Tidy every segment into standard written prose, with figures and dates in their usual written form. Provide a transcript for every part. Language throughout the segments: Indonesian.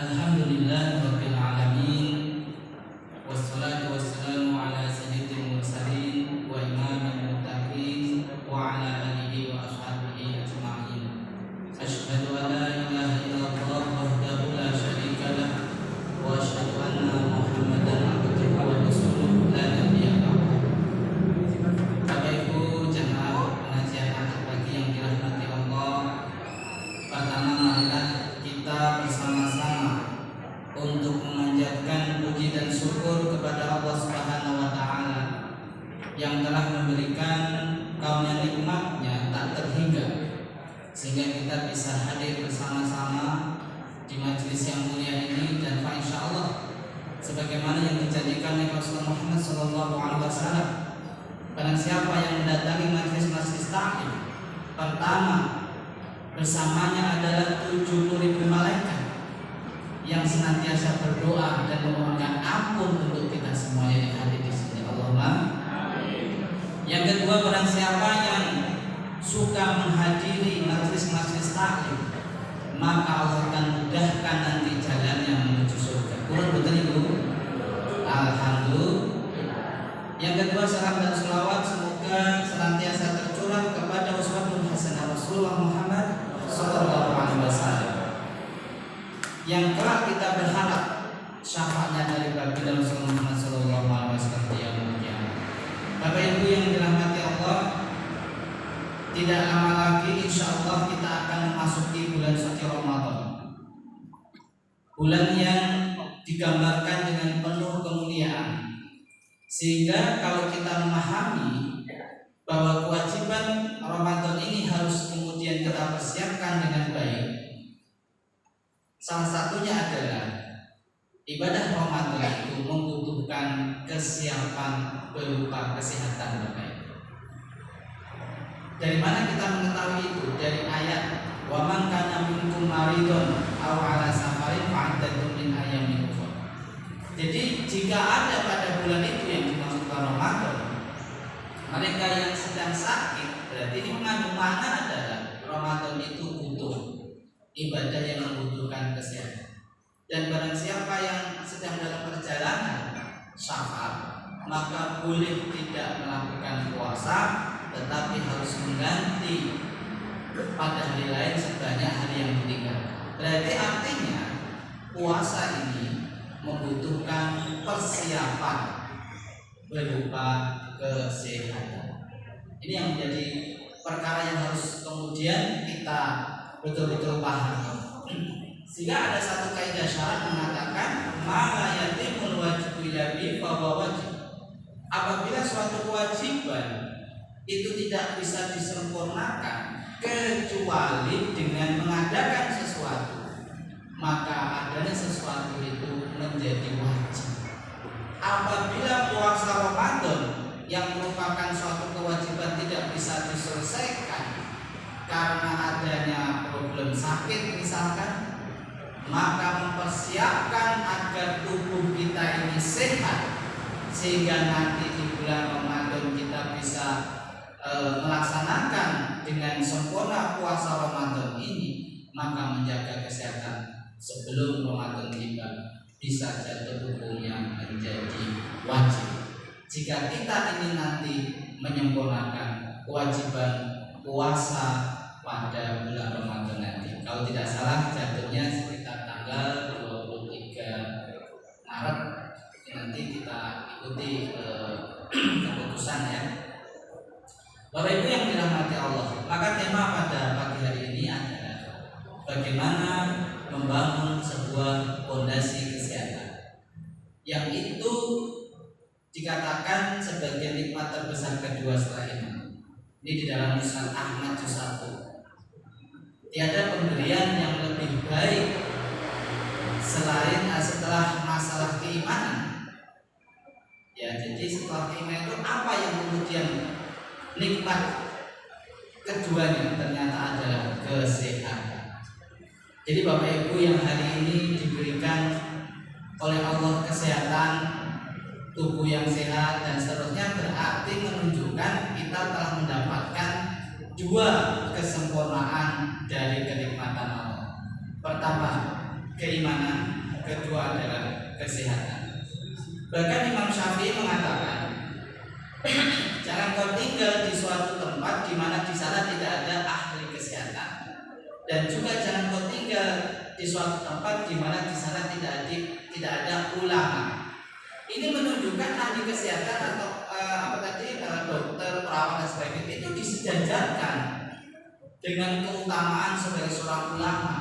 Alhamdulillahirabbil alamin. Wassalatu wassalamu ala sayyidil mursalin wa imamil muttaqin wa ala alihi wa ashabihi ajma'in. Asyhadu an la ilaha illallah wahdahu la syarika lah wa asyhadu anna Muhammadan abduhu wa rasuluh la nabiyya ba'dahu. Bapak Ibu jemaah pengajian akhir pagi yang dirahmati Allah, pertama marilah kita bersama-sama untuk memanjatkan puji dan syukur kepada Allah Subhanahu wa taala yang telah memberikan karunia nikmat-Nya tak terhingga sehingga kita bisa hadir bersama-sama di majelis yang mulia ini, dan insyaallah sebagaimana yang dijanjikan oleh Rasulullah Muhammad SAW, barang siapa yang mendatangi majelis-majelis taklim, pertama bersamanya adalah 70.000 malaikat yang senantiasa berdoa dan memohonkan ampun untuk kita semuanya yang hadir di sini. Allahumma amin. Yang kedua, barang siapa yang suka menghadiri majelis-majelis taklim, maka Allah akan mudahkan nanti jalannya menuju surga. Kurang betul Ibu? Alhamdulillah. Yang kedua, salam dan selawat semoga senantiasa tercurah kepada uswatun hasanah Rasulullah Muhammad sallallahu alaihi wasallam, yang telah kita berharap syafaatnya dari baginda Rasulullah Muhammad sallallahu alaihi wasallam di yaumul qiyamah. Bapak Ibu yang dirahmati Allah, tidak lama lagi insyaallah kita akan memasuki bulan suci Ramadan. Bulan yang digambarkan dengan penuh kemuliaan. Sehingga kalau kita memahami bahwa kewajiban Ramadan ini harus kemudian kita persiapkan dengan baik, salah satunya adalah ibadah Ramadan itu membutuhkan kesiapan berupa kesehatan Bapak. Dari mana kita mengetahui itu? Dari ayat wa man kana minkum maridun aw ala safarin fa'iddatun min ayyamin ukhra. Jadi jika ada pada bulan itu yang dimaksudkan Ramadan mereka yang sedang sakit, berarti ini mengandung makna adalah Ramadan itu butuh ibadah yang membutuhkan kesehatan. Dan barang siapa yang sedang dalam perjalanan safar, maka boleh tidak melakukan puasa, tetapi harus mengganti pada hari lain sebanyak hari yang ditinggalkan. Berarti artinya puasa ini membutuhkan persiapan berupa kesehatan. Ini yang menjadi perkara yang harus kemudian kita betul-betul paham. Sehingga ada satu kaidah syarat mengatakan ma yatimul wajibu illa bi fa wajib. Apabila suatu kewajiban itu tidak bisa disempurnakan kecuali dengan mengadakan sesuatu, maka adanya sesuatu itu menjadi wajib. Apabila puasa Ramadan yang merupakan suatu kewajiban tidak bisa diselesaikan karena adanya problem sakit misalkan, maka mempersiapkan agar tubuh kita ini sehat sehingga nanti di bulan Ramadan kita bisa melaksanakan dengan sempurna puasa Ramadan ini, maka menjaga kesehatan sebelum Ramadan tiba bisa jatuh hukumnya menjadi wajib. Jika kita ini nanti menyempurnakan kewajiban puasa pada bulan Ramadan nanti, kalau tidak salah jatuhnya sekitar tanggal 23 Maret nanti kita ikuti keputusan ya. Bapak Ibu yang dirahmati Allah, maka tema pada pagi hari ini adalah bagaimana membangun sebuah fondasi kesehatan yang itu dikatakan sebagai nikmat terbesar kedua setelah iman. Ini di dalam Musnad Ahmad juz 1. Tiada pemberian yang lebih baik selain setelah masalah keimanan. Ya, jadi setelah keimanan itu apa yang kemudian nikmat keduanya ternyata adalah kesehatan. Jadi Bapak Ibu yang hari ini diberikan oleh Allah kesehatan, tubuh yang sehat dan seterusnya, berarti menunjukkan kita telah mendapatkan dua kesempurnaan dari kenikmatan Allah. Pertama, keimanan. kedua adalah kesehatan. Bahkan Imam Syafi'i mengatakan, jangan kau tinggal di suatu tempat di mana di sana tidak ada ahli kesehatan, dan juga jangan kau tinggal di suatu tempat di mana di sana tidak ada ulama. Ini menunjukkan ahli kesehatan atau dokter, perawat dan sebagainya itu disejajarkan dengan keutamaan sebagai seorang ulama.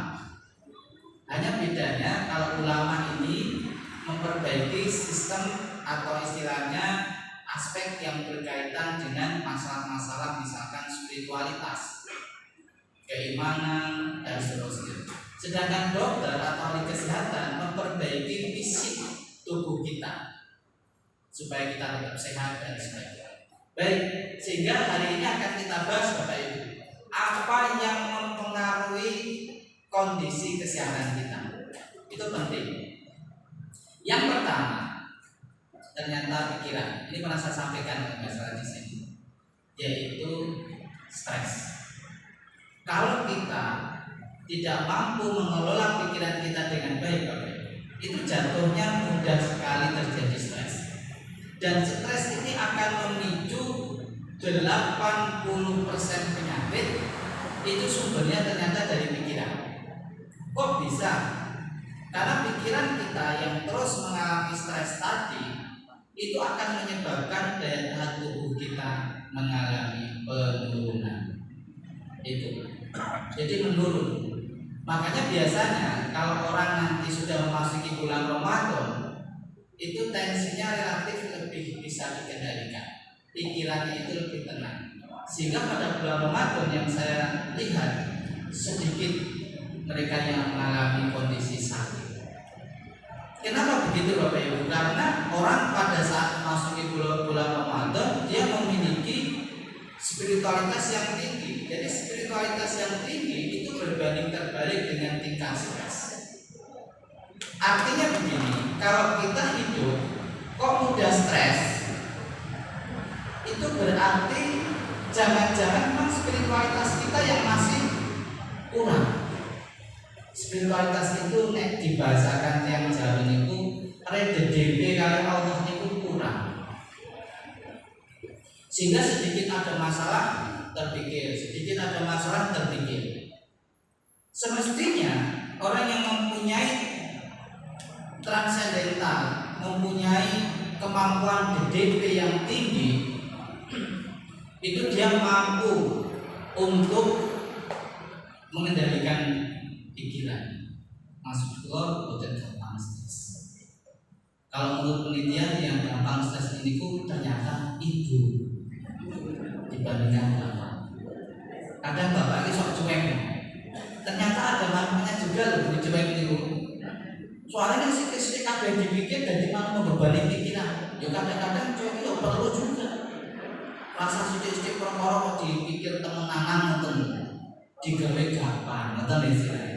Hanya bedanya kalau ulama ini memperbaiki sistem atau istilahnya aspek yang berkaitan dengan masalah-masalah misalkan spiritualitas, keimanan dan seterusnya. Sedangkan dokter atau ahli kesehatan memperbaiki fisik tubuh kita supaya kita tetap sehat dan sebagainya. Baik, sehingga hari ini akan kita bahas Bapak Ibu, apa yang mempengaruhi kondisi kesehatan kita. Itu penting. Yang pertama, ternyata pikiran. Ini pernah saya sampaikan masalah di sini, yaitu stres. Kalau kita tidak mampu mengelola pikiran kita dengan baik, itu jatuhnya mudah sekali terjadi stres. Dan stres ini akan memicu 80% penyakit itu sumbernya ternyata dari pikiran. Kok bisa? Karena pikiran kita yang terus mengalami stres tadi itu akan menyebabkan daya tahan tubuh kita mengalami penurunan. Itu. Jadi menurun. Makanya biasanya kalau orang nanti sudah memasuki bulan Ramadan, itu tensinya relatif lebih bisa dikendalikan, pikirannya itu lebih tenang. Sehingga pada bulan Ramadan yang saya lihat sedikit mereka yang mengalami kondisi sakit. Kenapa begitu Bapak Ibu? Karena orang pada saat memasuki bulan Ramadan dia memiliki spiritualitas yang tinggi. Jadi spiritualitas yang tinggi itu berbanding terbalik dengan tingkat stres. Artinya begini, kalau kita hidup kok mudah stres, itu berarti jangan-jangan memang spiritualitas kita yang masih kurang. Spiritualitas itu dibahasakan yang jauh itu rededebe kali Allah itu kurang. Sehingga sedikit ada masalah terpikir, sedikit ada masalah terpikir. Semestinya orang yang mempunyai transendental, mempunyai kemampuan DDP yang tinggi, itu dia mampu untuk mengendalikan pikiran. Maksudnya bukan gampang stres. Kalau menurut penelitian yang gampang stres ini ternyata ibu dibandingkan bapak. Kadang bapak ini sok cuek, ternyata ada manfaatnya juga loh di cuek itu. Soalnya kan sih kabeh dipikir dan malah membebani pikiran. Ya kadang-kadang cuek itu perlu juga. Rasa sithik-sithik perkara kok dipikir temenanan ngoten. Digawe gampang, ngoten istilahnya.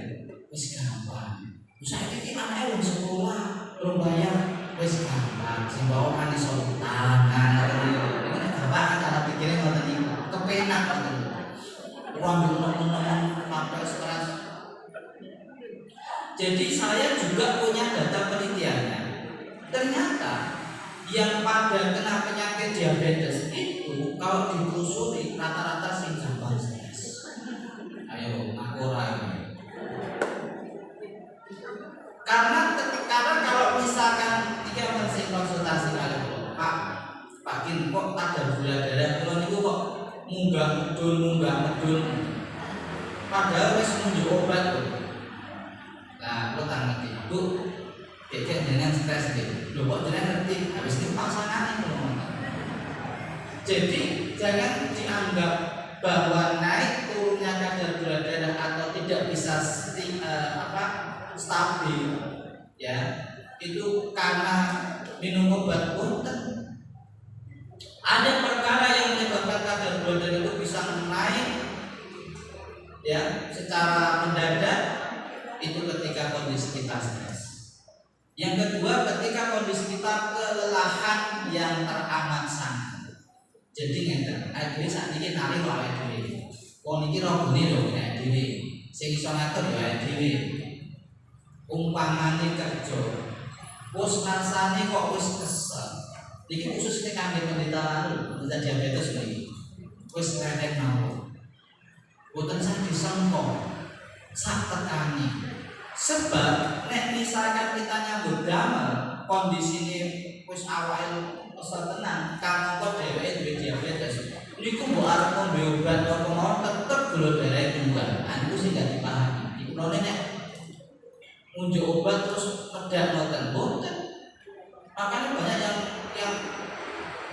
Wis gampang. Saya iki anake wong sekolah, belum bayar, wis gampang. Sing bawa kan iso utang. Ini gampang cara pikirnya ngoten iki. Kepenak ngoten. Wong nemen-nemen sampai stres. Jadi saya juga punya data penelitiannya. Ternyata yang pada kena penyakit diabetes itu kalau ditelusuri rata-rata sing gampang stres. Ayo, aku ora. Karena kalau misalkan tiga persen konsultasi kali Pak Kin kok ada gula darah kalau niku kok munggah medun. Padahal wis nunjuk obat tuh. Nah, lo tak ngerti, Bu. Kayak dengan stres gitu. Lo kok jangan ngerti, habis itu pasangan itu. Jadi jangan dianggap bahwa naik turunnya kadar gula darah atau tidak bisa stabil, ya itu karena minum obat punten. Ada perkara yang menyebabkan kadar gula darah itu bisa naik, ya secara mendadak. Itu ketika kondisi kita stres. Yang kedua, ketika kondisi kita kelelahan yang teramat sangat. Jadi ngeten, akhirnya saat ini nari wae dhewe. Wong iki robone lho nek dhewe. Sing iso ngatur ya dhewe. umpamane kerja wis rasane kok wis kesel. Iki khususnya kangge penderita diabetes niki. Wis renek mawon. Boten sak disengkok, sak tekani. Sebab nek misalkan kita nyambut damel kondisine wis awake kesel tenan, kamangka dheweke duwe diabetes. Niku mbok arep ngombe obat apa mau tetep gula darah tunggal. Anu sing gak dipahami. Iku nek ngunjuk obat terus pedak ngoten boten. Makanya banyak yang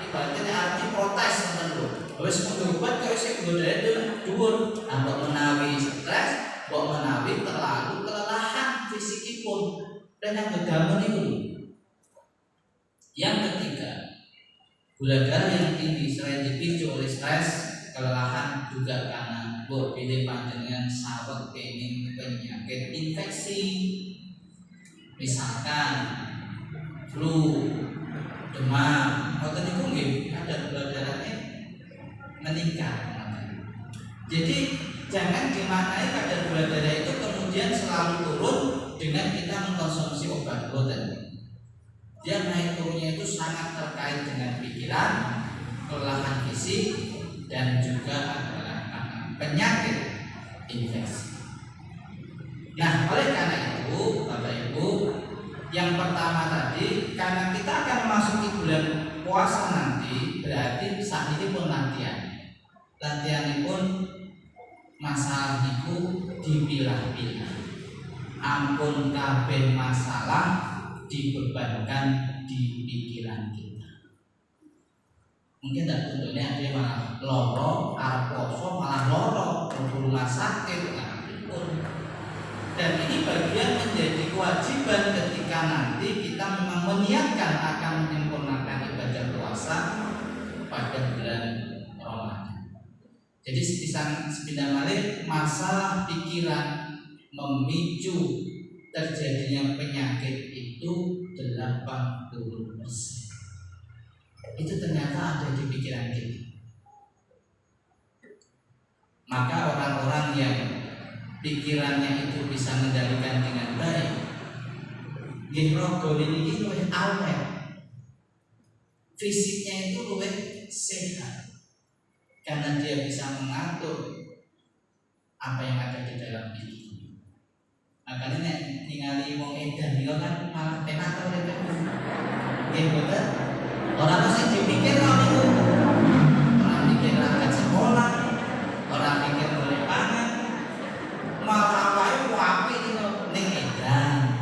ibaratnya arti protes ngoten lho. Wis ngunjuk obat kok isih gula darah dhuwur, ambek menawi stres, mbok menawi terlalu kelelahan fisikipun dan yang gedamel niku. Yang ketiga, gula darah yang tinggi selain dipicu oleh stres, kelelahan juga karena pilih panjenengan saweg kenging penyakit infeksi, misalkan flu, demam, atau niku nggih ada gula darahnya meningkat. Jadi jangan dimaknai kadar gula darah itu kemudian selalu turun dengan kita mengkonsumsi obat boten. Dia naik turunnya itu sangat terkait dengan pikiran, kelelahan fisik, dan juga adalah penyakit infeksi. Nah, oleh karena itu, Bapak Ibu, yang pertama tadi, karena kita akan memasuki bulan puasa nanti, berarti saat ini pun latihan pun masalah itu dipilah-pilah. Ampun kabeh masalah dibebankan di pikiran kita. Mungkin tak tentunya ada malah loro, arep poso malah loro, perlu rumah sakit, dan ini bagian menjadi kewajiban ketika nanti kita memang meniatkan akan menyempurnakan ibadah puasa pada bulan Ramadan. Jadi sepindah balik masalah pikiran memicu terjadinya penyakit itu 80%. Itu ternyata ada di pikiran kita. Maka orang-orang yang pikirannya itu bisa mengendalikan dengan baik, nggih rogo niki luwih awet. Fisiknya itu luwih sehat. Karena dia bisa mengatur apa yang ada di dalam diri. Makanya nek ningali wong edan niku kan malah penak oleh kan. Nggih boten. Ora mesti dipikir niku. Ora mikir angkat sekolah, ora mikir golek pangan. Malah awake apik niku ning edan.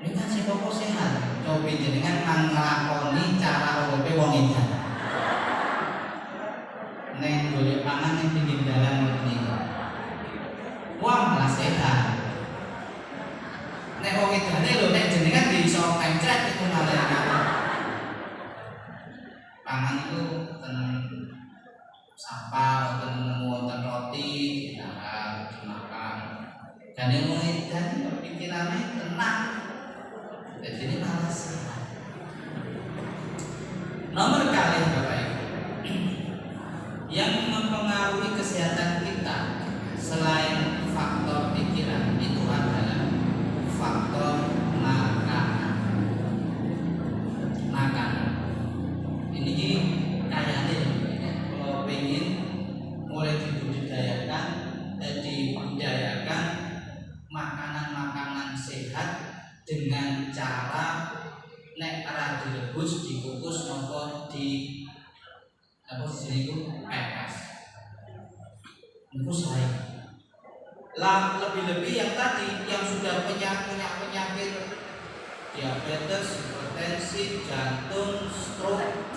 Ini kan sing kok sehat. Coba jenengan nglakoni cara uripe wong edan. Nek golek pangan ning pinggir dalan ngoten niku. Wah, malah sehat. Nek wong edane lho nek jenengan iso pencet itu malah pangan itu ten sapa ten nemu wonten roti dimakan. Dan yang wong edan pikirannya tenang. Jadi ini malah sehat. Nomor kali Bapak Ibu, yang mempengaruhi kesehatan kita selain faktor pikiran itu adalah faktor makanan. Ini kayaknya kalau pengen mulai dibudidayakan makanan-makanan sehat dengan cara nek ora direbus, dikukus nopo di apa sini itu pepes. Itu saya. Lebih-lebih yang tadi yang sudah punya penyakit diabetes, hipertensi, jantung, stroke,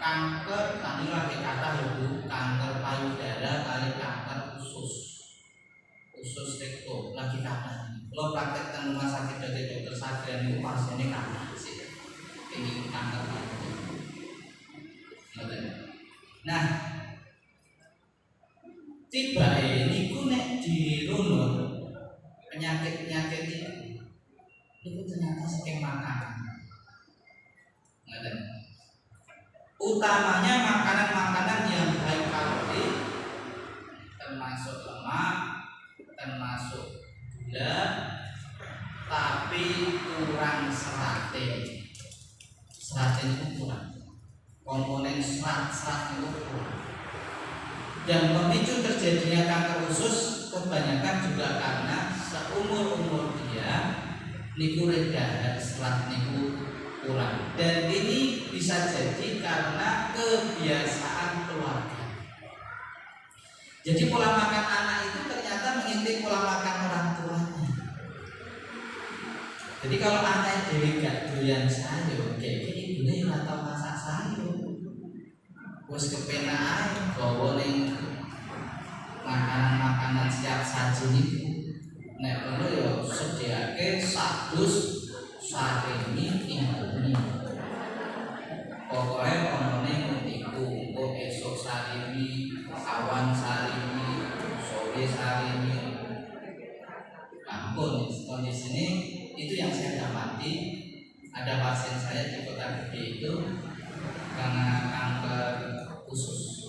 kanker, tadi lagi kata ibu, kanker payudara, kali kanker usus rektum lagi kata. Lo praktek di rumah sakit dari dokter Sadrian itu pasiennya kata sih, ini kanker payudara. Nah, tiba ini nek dirunut penyakit itu ternyata saking makanan. Utamanya makanan-makanan yang high kalori, termasuk lemak, termasuk gula, tapi kurang serate. Serate itu kurang. Komponen serat itu kurang. Dan pemicu terjadinya kanker usus kebanyakan juga karena seumur-umur dia niku dahar serat niku kurang. Dan ini bisa jadi karena kebiasaan keluarga. Jadi pola makan anak itu ternyata mengintip pola makan orang tuanya. Jadi kalau anak dewi gak doyan sayur, kayak ibunya ora tau masak sayur. Wes kepenak ae gawa ning makanan-makanan siap saji niku. Nek ngono ya sediake sadus sarimi indomie. Pokoke omone iku engko esuk sarimi, awan sarimi, sore sarimi. Ampun, kondisi ini itu yang saya dapati. Ada pasien saya di Kota Gede itu karena kanker usus.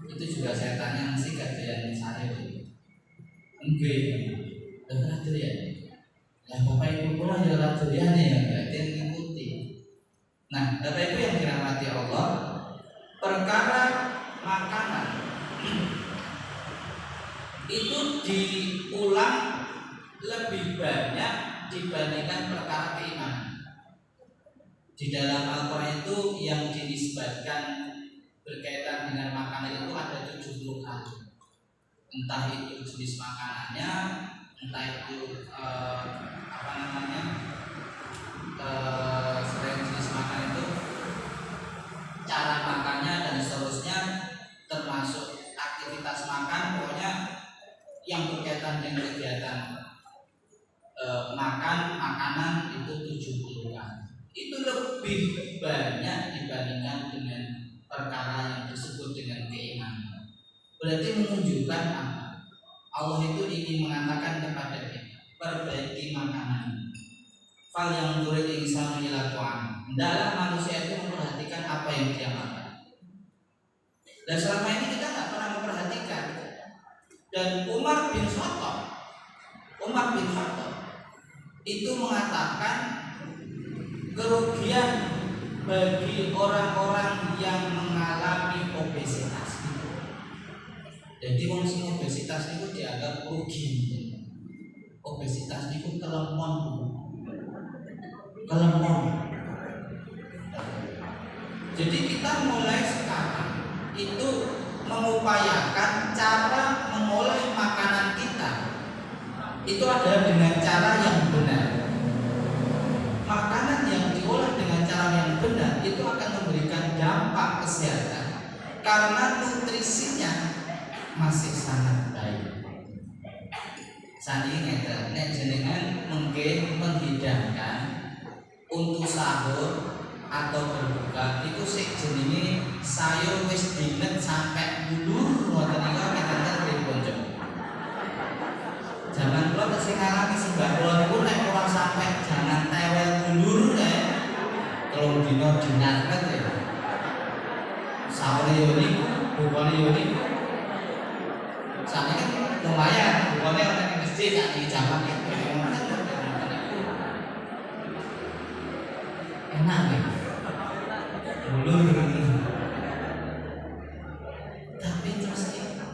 Itu juga saya tanya sih kajian saya itu. Enggak, dengar tuh ya. Lah bapak ibu pulang jalan durian ya, berarti mengikuti. Nah, bapak ibu yang dirahmati Allah, perkara makanan itu diulang lebih banyak dibandingkan perkara keimanan. Di dalam Al-Quran itu yang dinisbatkan berkaitan dengan makanan itu ada 70 kali. Entah itu jenis makanannya, entah itu selain jenis makanan itu cara makannya dan seterusnya, termasuk aktivitas makan. Pokoknya yang berkaitan dengan kegiatan makanan itu 70 kali. Itu lebih banyak dibandingkan dengan perkara yang disebut dengan keimanan. Berarti menunjukkan apa? Allah itu ingin mengatakan kepada kita, perbaiki makanan. Fal yang turid insan ila ta'am. Hendaklah manusia itu memperhatikan apa yang dia makan. Dan selama ini kita tidak pernah memperhatikan. Dan Umar bin Khattab itu mengatakan kerugian bagi orang-orang yang mengalami obesitas. Jadi wong sing obesitas itu dianggap rugi. Obesitas itu kelemon. Jadi kita mulai sekarang itu mengupayakan cara mengolah makanan kita itu adalah dengan cara yang benar. Makanan yang diolah dengan cara yang benar itu akan memberikan dampak kesehatan karena nutrisinya masih sangat baik. Saat ini nek jenengan mungkin menghidangkan untuk sahur atau berbuka itu sik jenenge sayur wis dinet sampai dulu ngoten niku keten pripun Cuk. Zaman kula tesih ngalami simbah kula niku nek ora sampai jangan tewel dulur ya. Kalau dino dinarket ya. Sahur yo niku, bukane yo niku. Sakniki lumayan, bukane ana ning masjid sakniki jamak itu. Enak ya. Tapi terus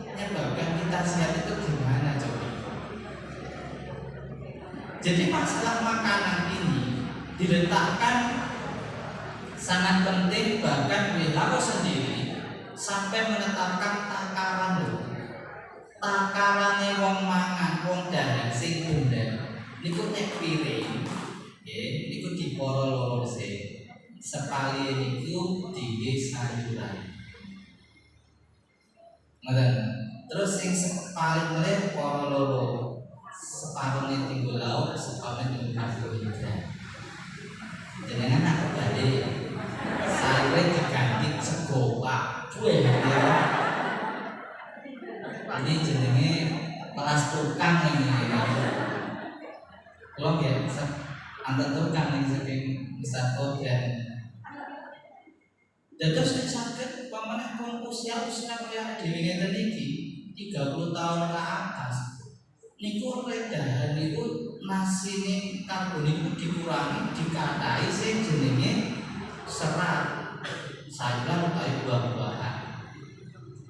menyebabkan kita sehat itu gimana coba? Jadi masalah makanan ini diletakkan sangat penting, bahkan WHO sendiri sampai menetapkan takaran loh. Takarane wong mangan wong dahar sing bundar niku nek piring nggih niku diporo loro sih. Sekali niku tinggi sayuran. Ngoten. Terus sing paling meleh para loro. Separuhnya tinggal lauk, separuhnya tinggal karbohidrat. Jenengan aku badhe sayure diganti sego Pak. Cuwe ya. Ini jenenge kelas tukang ini. Kalau nggih antar tukang ning saking besar dan terus sakit pamanah kon usia kaya dhewe ngeten iki 30 tahun ke atas niku redahan niku nasi ini karbon itu dikurangi dikatai sing jenenge serat sayuran atau buah-buahan.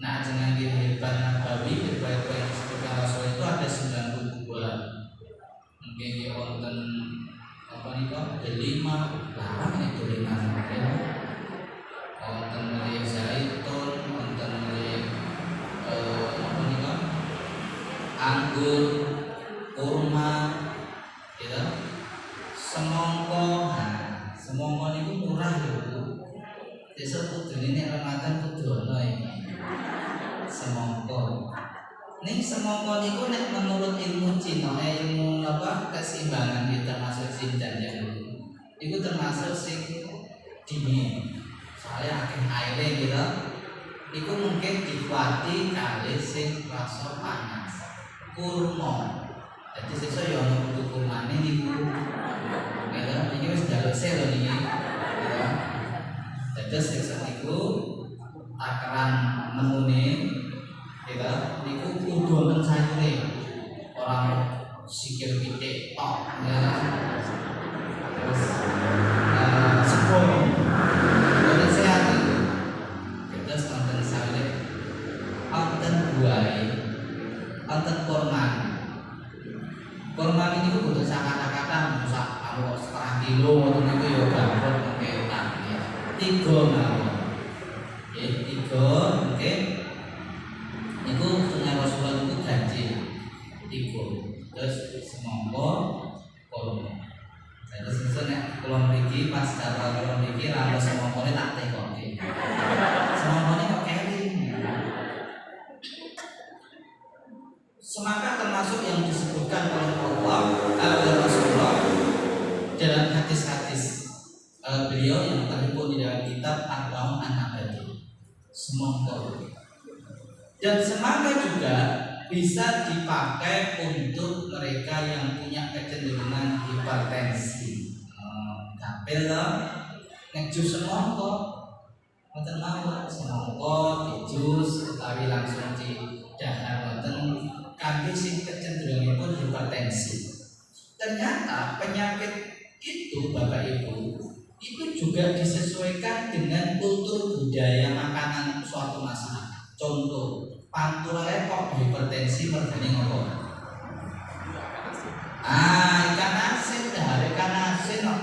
Nah dengan hebat Nabawi hebat yang disebutkan Rasul itu ada 90 buah. Mungkin dia wonten apa nih kok ada 5 larang itu 5 mungkin. Wonten dari zaitun, wonten dari apa nih kok anggur, kurma, gitu. Semongko, nah semongko itu murah loh. Besok kudu ini Ramadan kudu ono iki. Semongko. Ning semongko niku nek menurut ilmu Cina, ilmu apa keseimbangan kita termasuk sindan yang itu termasuk sing dingin. Soalnya akeh aire gitu. Iku mungkin dikuati kali sing rasa panas. Kurma. Jadi sesuk yo ono kudu kurmane niku. Gitu. Iki wis jaluk sel niki. Gitu. Jadi sesuk niku takaran menune gitu. Niku kudu wonten sayure. Orang sikil pitik tok. Ya. Terus sepuluh wonten sehat itu. Terus wonten sayure. Wonten buah. Wonten kurma. Kurma ini butuh kata-kata rusak kalau setengah kilo atau itu ya gampang mungkin ya. 3 mawon. Ya 3 mungkin itu sunnah Rasulullah itu gaji 3. Terus semongko kurma. Terus nek kula mriki pas karo kula mriki lalu semongkone tak tekoki. Semongkone kok kering. Semangka termasuk yang disebutkan oleh Allah oleh Rasulullah dalam hadis-hadis beliau yang terhimpun di dalam kitab Arba'un An-Nawawi. Semangka. Dan semangka juga bisa dipakai untuk mereka yang punya kecenderungan hipertensi. Tapi nek jus semangka wonten mawon semangka dijus utawi langsung didahar wonten kami sing kecenderunganipun hipertensi. Ternyata penyakit itu Bapak Ibu itu juga disesuaikan dengan kultur budaya makanan suatu masyarakat. Contoh, pantura kok hipertensi mergane ngopo? Ikan asin, dahar ikan asin kok.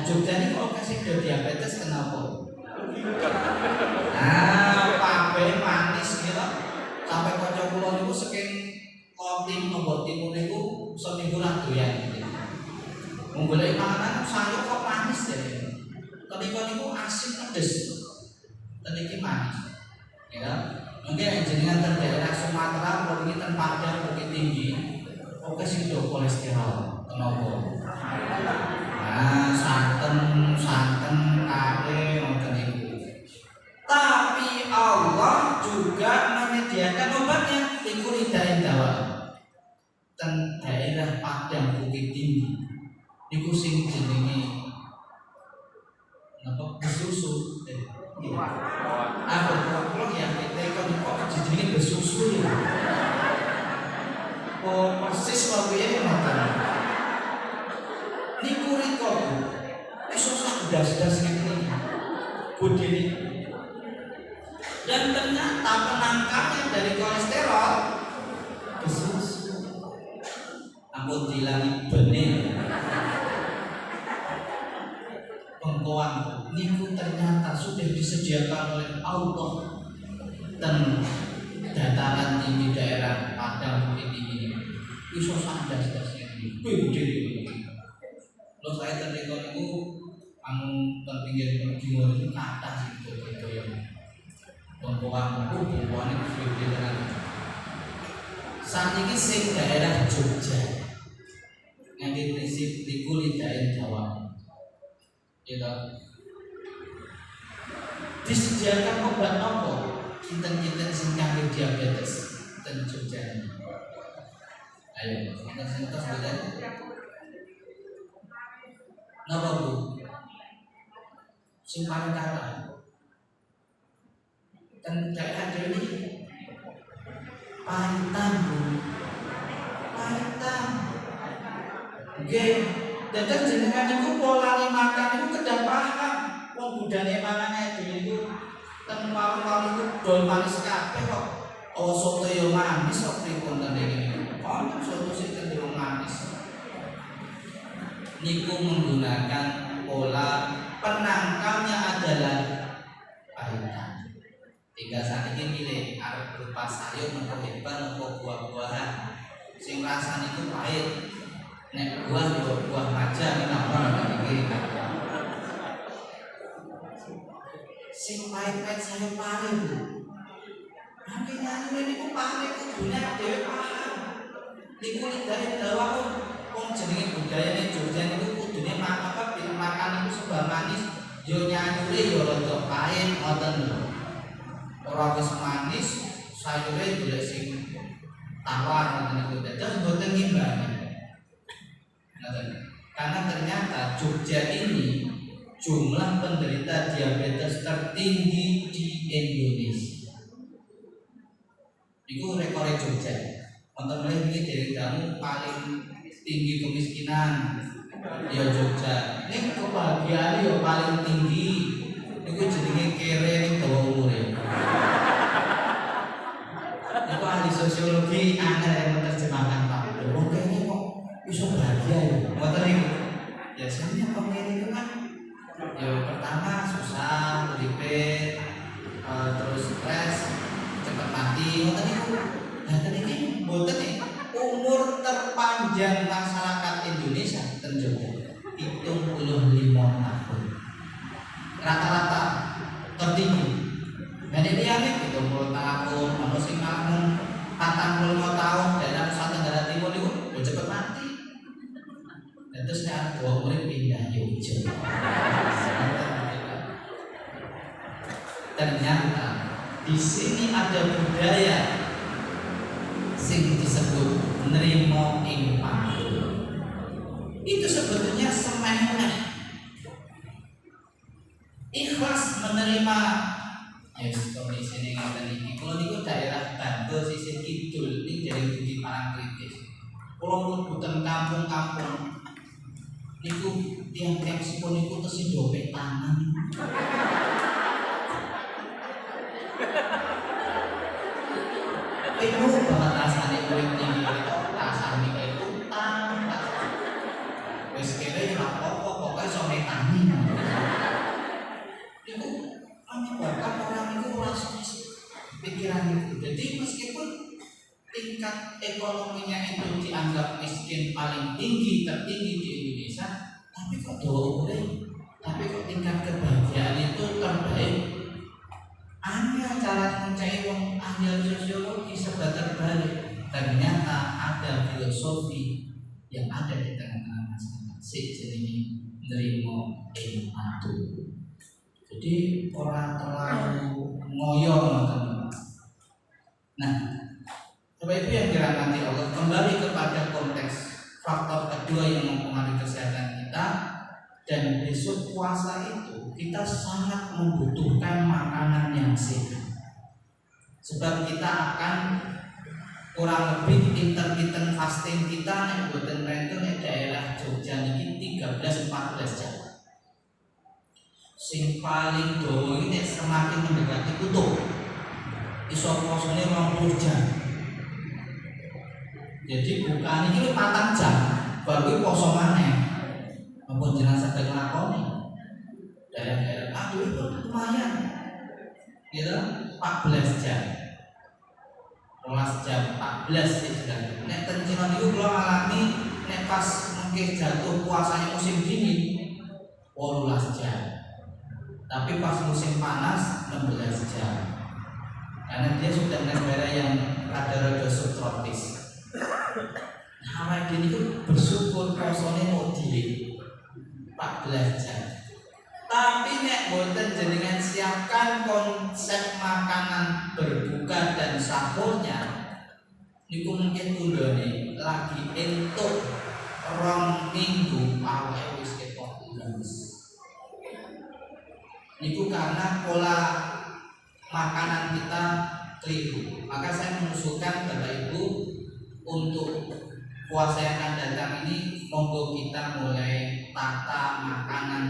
Jogja ini kok kasih diabetes kenapa? Pabe manis gitu. Sampai kocok kula niku saking kopi nomor timun niku seminggu ra doyan. Menggoleki panganan sayur kok manis deh. Ketika niku asin pedes. Teniki manis. Ya. Mungkin jenengan ten daerah Sumatera mungkin ten Padang Bukit Tinggi oke sing do kolesterol. Kenapa? Santen kare ngoten niku. Tapi Allah juga menyediakan obatnya. Iku lidain dawa. Ten daerah Padang Bukit Tinggi. Iku sing jenenge napa besusu. Apa kok ya kita kok jenenge besusu ya. Oh persis wae ya ngoten. Niku riko. Iso sedas-sedas ngene. Budine. Dan ternyata penangkalnya dari kolesterol besusu. Ampun dilangi benih. Pengkoang niku ternyata sudah disediakan oleh Allah dan dataran tinggi daerah Padang Bukit Tinggi ini. Iso sandas-dasnya ini. Gede. Kalau saya terlihat itu anu terpinggir timur itu ke atas itu yang pengkoang itu bungkuannya gede dengan saat ini sing daerah Jogja yang prinsip dikulidain Jawa gitu. Disediakan obat apa? Kinten-kinten sing kangge diabetes ten Jogja. Ayo, kita sentuh sebentar. Napa Bu? Sing paling kalah. Ten daerah Dewi Pahitang Bu. Pahitang. Nggih, dadak jenengan niku polane makan niku kedah paham. Wong budane mangane dhewe niku ten warung-warung niku dol manis kabeh kok. Oh soto yo manis kok pripun ten iki. Ono soto sing cenderung manis. Niku menggunakan pola penangkalnya adalah pahitan. Tiga saat ini pilih arep berupa sayur atau heban atau buah-buahan. Sing rasane itu pahit. Nek buah aja kenapa iki. Sing pahit-pahit sayur pahit. Nanti nyanyi niku pahit kudune dhewe paham. Niku dari dawa wong jenenge budayane Jogja niku kudune makan niku sebab manis yo nyanyure yo rada pahit ngoten lho. Ora wis manis sayure golek sing tawar ngoten niku dados mboten ngimbangi. Karena ternyata Jogja ini jumlah penderita diabetes tertinggi di Indonesia. Itu rekor Jogja. Untuk mulai ini dari kamu paling tinggi kemiskinan di Jogja. Ini kebahagiaan yang paling tinggi. Itu jenenge kere ning dawa umure. Itu ahli sosiologi angel yang menerjemahkan Pak. Wong kene kok iso bahagia ya. Ngoten niku. Ya sebenarnya pengen itu kan ya pertama susah, ribet, terus stres, cepat mati. Ngoten niku. Nah ini mboten nih umur terpanjang masyarakat Indonesia ten Jogja 75 tahun. Rata-rata tertinggi. Nah ini ya nih 70 tahun, ono sing ngomong 45 tahun dalam Nusa Tenggara Timur itu udah cepet mati. Dan terus nek dua murid pindah Yogyakarta. Ternyata di sini ada budaya sing disebut nerimo ing panggung. Itu sebetulnya semeneh ikhlas menerima ya kondisi ini ngoten iki. Kalau niku daerah Bantul sisih kidul ini dari Bukit Parangtritis. Kalau mlebu kampung-kampung niku tiang-tiang sipun niku tesih dopek tangan. Itu banget rasane urip tinggi itu rasane mikir utang. Wis kene ora apa-apa pokoke iso metani. Itu menyebabkan orang itu langsung pikiran itu. Jadi meskipun tingkat ekonominya itu dianggap miskin paling tinggi tertinggi di Indonesia, tapi kok doang, tapi kok tingkat kebahagiaan itu terbaik. Hanya cara mencari wong ahli sosiologi serba terbalik. Ternyata ada filosofi yang ada di tengah-tengah masyarakat. Si jenenge nerimo ing atu. Jadi orang terlalu ngoyo ngoten. Nah, Bapak Ibu yang dirahmati Allah, kembali kepada konteks faktor kedua yang mempengaruhi kesehatan kita. Dan besok puasa itu kita sangat membutuhkan makanan yang sehat. Sebab kita akan kurang lebih intermittent fasting kita nek boten rento nek daerah Jogja niki 13-14 jam. Sing paling dawa iki nek semakin mendekati kutub iso posone 20 jam. Jadi bukan iki 4 jam baru poso maneh. Maupun jenazah sedang lakoni daerah-daerah aduh itu lumayan gitu 14 jam 12 jam 14 sih sudah. Nek tensiran itu kalau alami nek pas mungkin jatuh puasanya musim dingin 18 jam, tapi pas musim panas 16 jam karena dia sudah negara yang rada-rada subtropis. Nah, gini itu bersyukur posone mau diri 14 jam. Tapi nek boten jenengan siapkan konsep makanan berbuka dan sahurnya, niku mungkin tundone lagi entuk 2 minggu awake wis ketok lemes. Niku karena pola makanan kita keliru. Maka saya mengusulkan Bapak Ibu untuk puasa yang akan datang ini monggo kita mulai tata makanan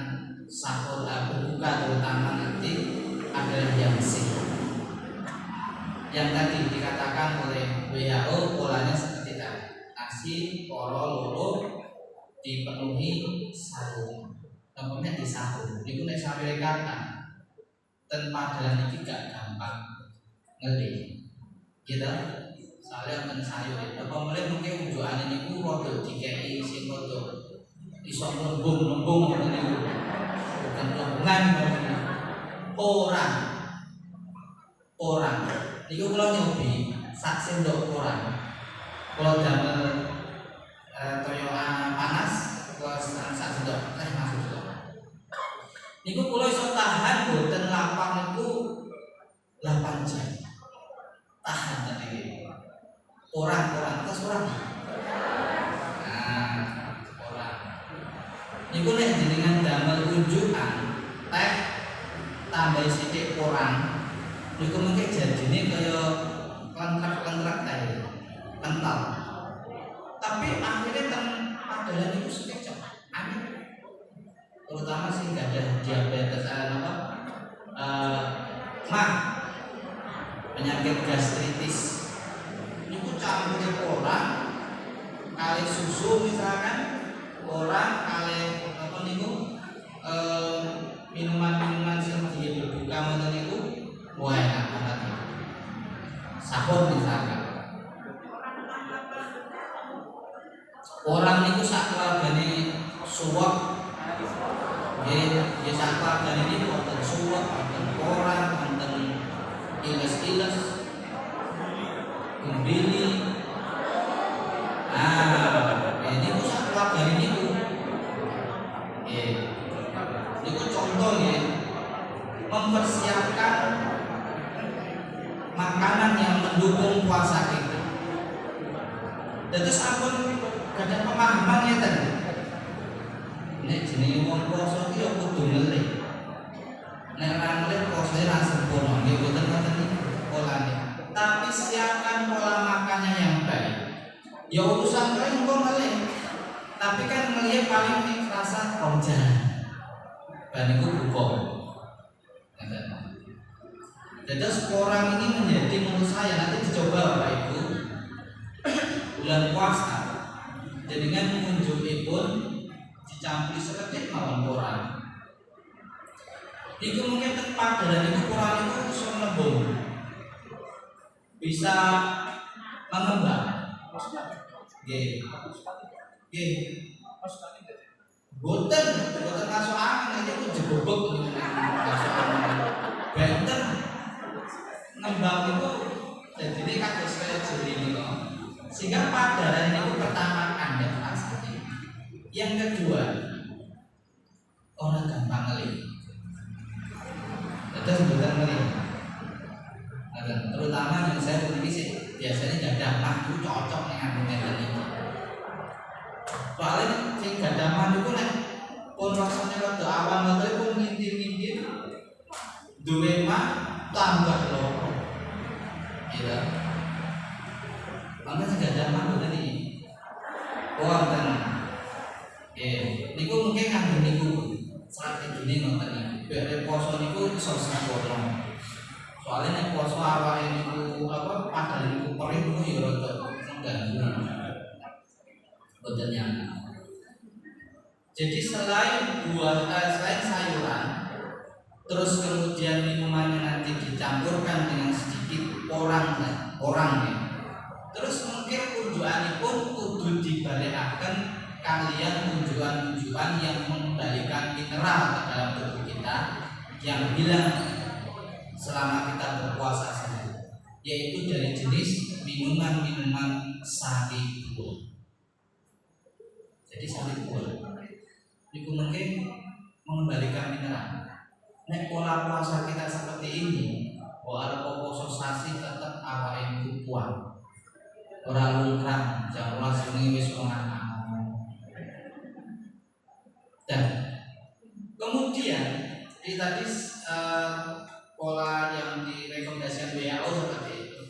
sahur berbuka terutama nanti adalah yang sehat. Yang tadi dikatakan oleh WHO polanya seperti tadi, nasi poro loro dipenuhi sahur, kemudian di sahur. Itu nek sampai kata tanpa jalan ini gak gampang ngeli kita soalnya akan sayur ya. Apa mulai mungkin unjukan ini ku rodo dikei sing rodo iso lembung ini bukan lembungan orang itu kalau nyobi sak sendok orang kalau damel toyoan panas kalau sak sendok masuk niku kula iso tahan boten lapang niku 8 jam. Tahan tadi. Orang terus orang. Nah, orang. Niku nek jenengan damel unjukan teh tambah sithik orang niku mungkin jadine kaya kontrak teh kental. Tapi akhirnya adalah niku sekejap. Aneh. Terutama sih nggak ada diabetes penyakit gastritis itu campur orang kali susu misalkan orang kali apa niku minuman sing berbuka ngoten niku wah enak banget sahur misalkan orang niku sak keluargane suwek ya sak keluargane niku wonten suwek wonten orang wonten iles kumbili ini ku sak keluargane niku niku contoh ya mempersiapkan makanan yang mendukung puasa kita. Terus ampun gak ada pemahaman ya tadi. Nek jenenge wong puasa iki ya kudu ngelih. Nek ora ngelih puasa ra sempurna, nggih boten ngoten iki polane. Tapi siapkan pola makannya yang baik. Ya urusan kowe engko ngelih. Tapi kan ngelih paling nek rasa rong jam. Ban iku buka. Jadi orang ini menjadi menurut saya nanti dicoba Bapak Ibu bulan puasa. Jadi dengan mengunjungi pun dicampur sekedip mawon orang. Itu mungkin tepat dan itu kurang itu bisa melembung, bisa mengembang. Boten masuk angin aja itu jebobek masuk angin. Benten ngembang itu jadi ini kaget sekali jadi ini sehingga padaran itu pertama Anda pasti. Yang kedua orang gampang ngelih. Ada sebutan ngelih. Terutama yang saya memiliki sih biasanya gadaman itu cocok dengan dengan ini. Soalnya si gadaman itu nih pun rasanya waktu awal waktu itu ngintip duwe mah tambah loh. Gitu. Maka gadaman udah nih. Wonten. Niku mungkin nganggo niku strategine ngoten iki. Biar poso niku iso sempurna. Soalnya nek poso awake niku apa padahal niku perih niku ya rada mengganggu. Boten nyaman. Jadi selain selain sayuran, terus kemudian minumannya nanti dicampurkan dengan sedikit orang ya. Terus mungkin unjukan pun kudu dibalikaken kalian unjukan yang mengembalikan mineral ke dalam tubuh kita yang hilang selama kita berpuasa saja, yaitu dari jenis minuman sari buah. Jadi sari buah itu mungkin mengembalikan mineral. Nek pola puasa kita seperti ini, walaupun poso sasi tetap awake niku kuat. Ora lungkrah, jam 12 wengi wis mangan. Dan kemudian di tadi pola yang direkomendasikan WHO seperti itu.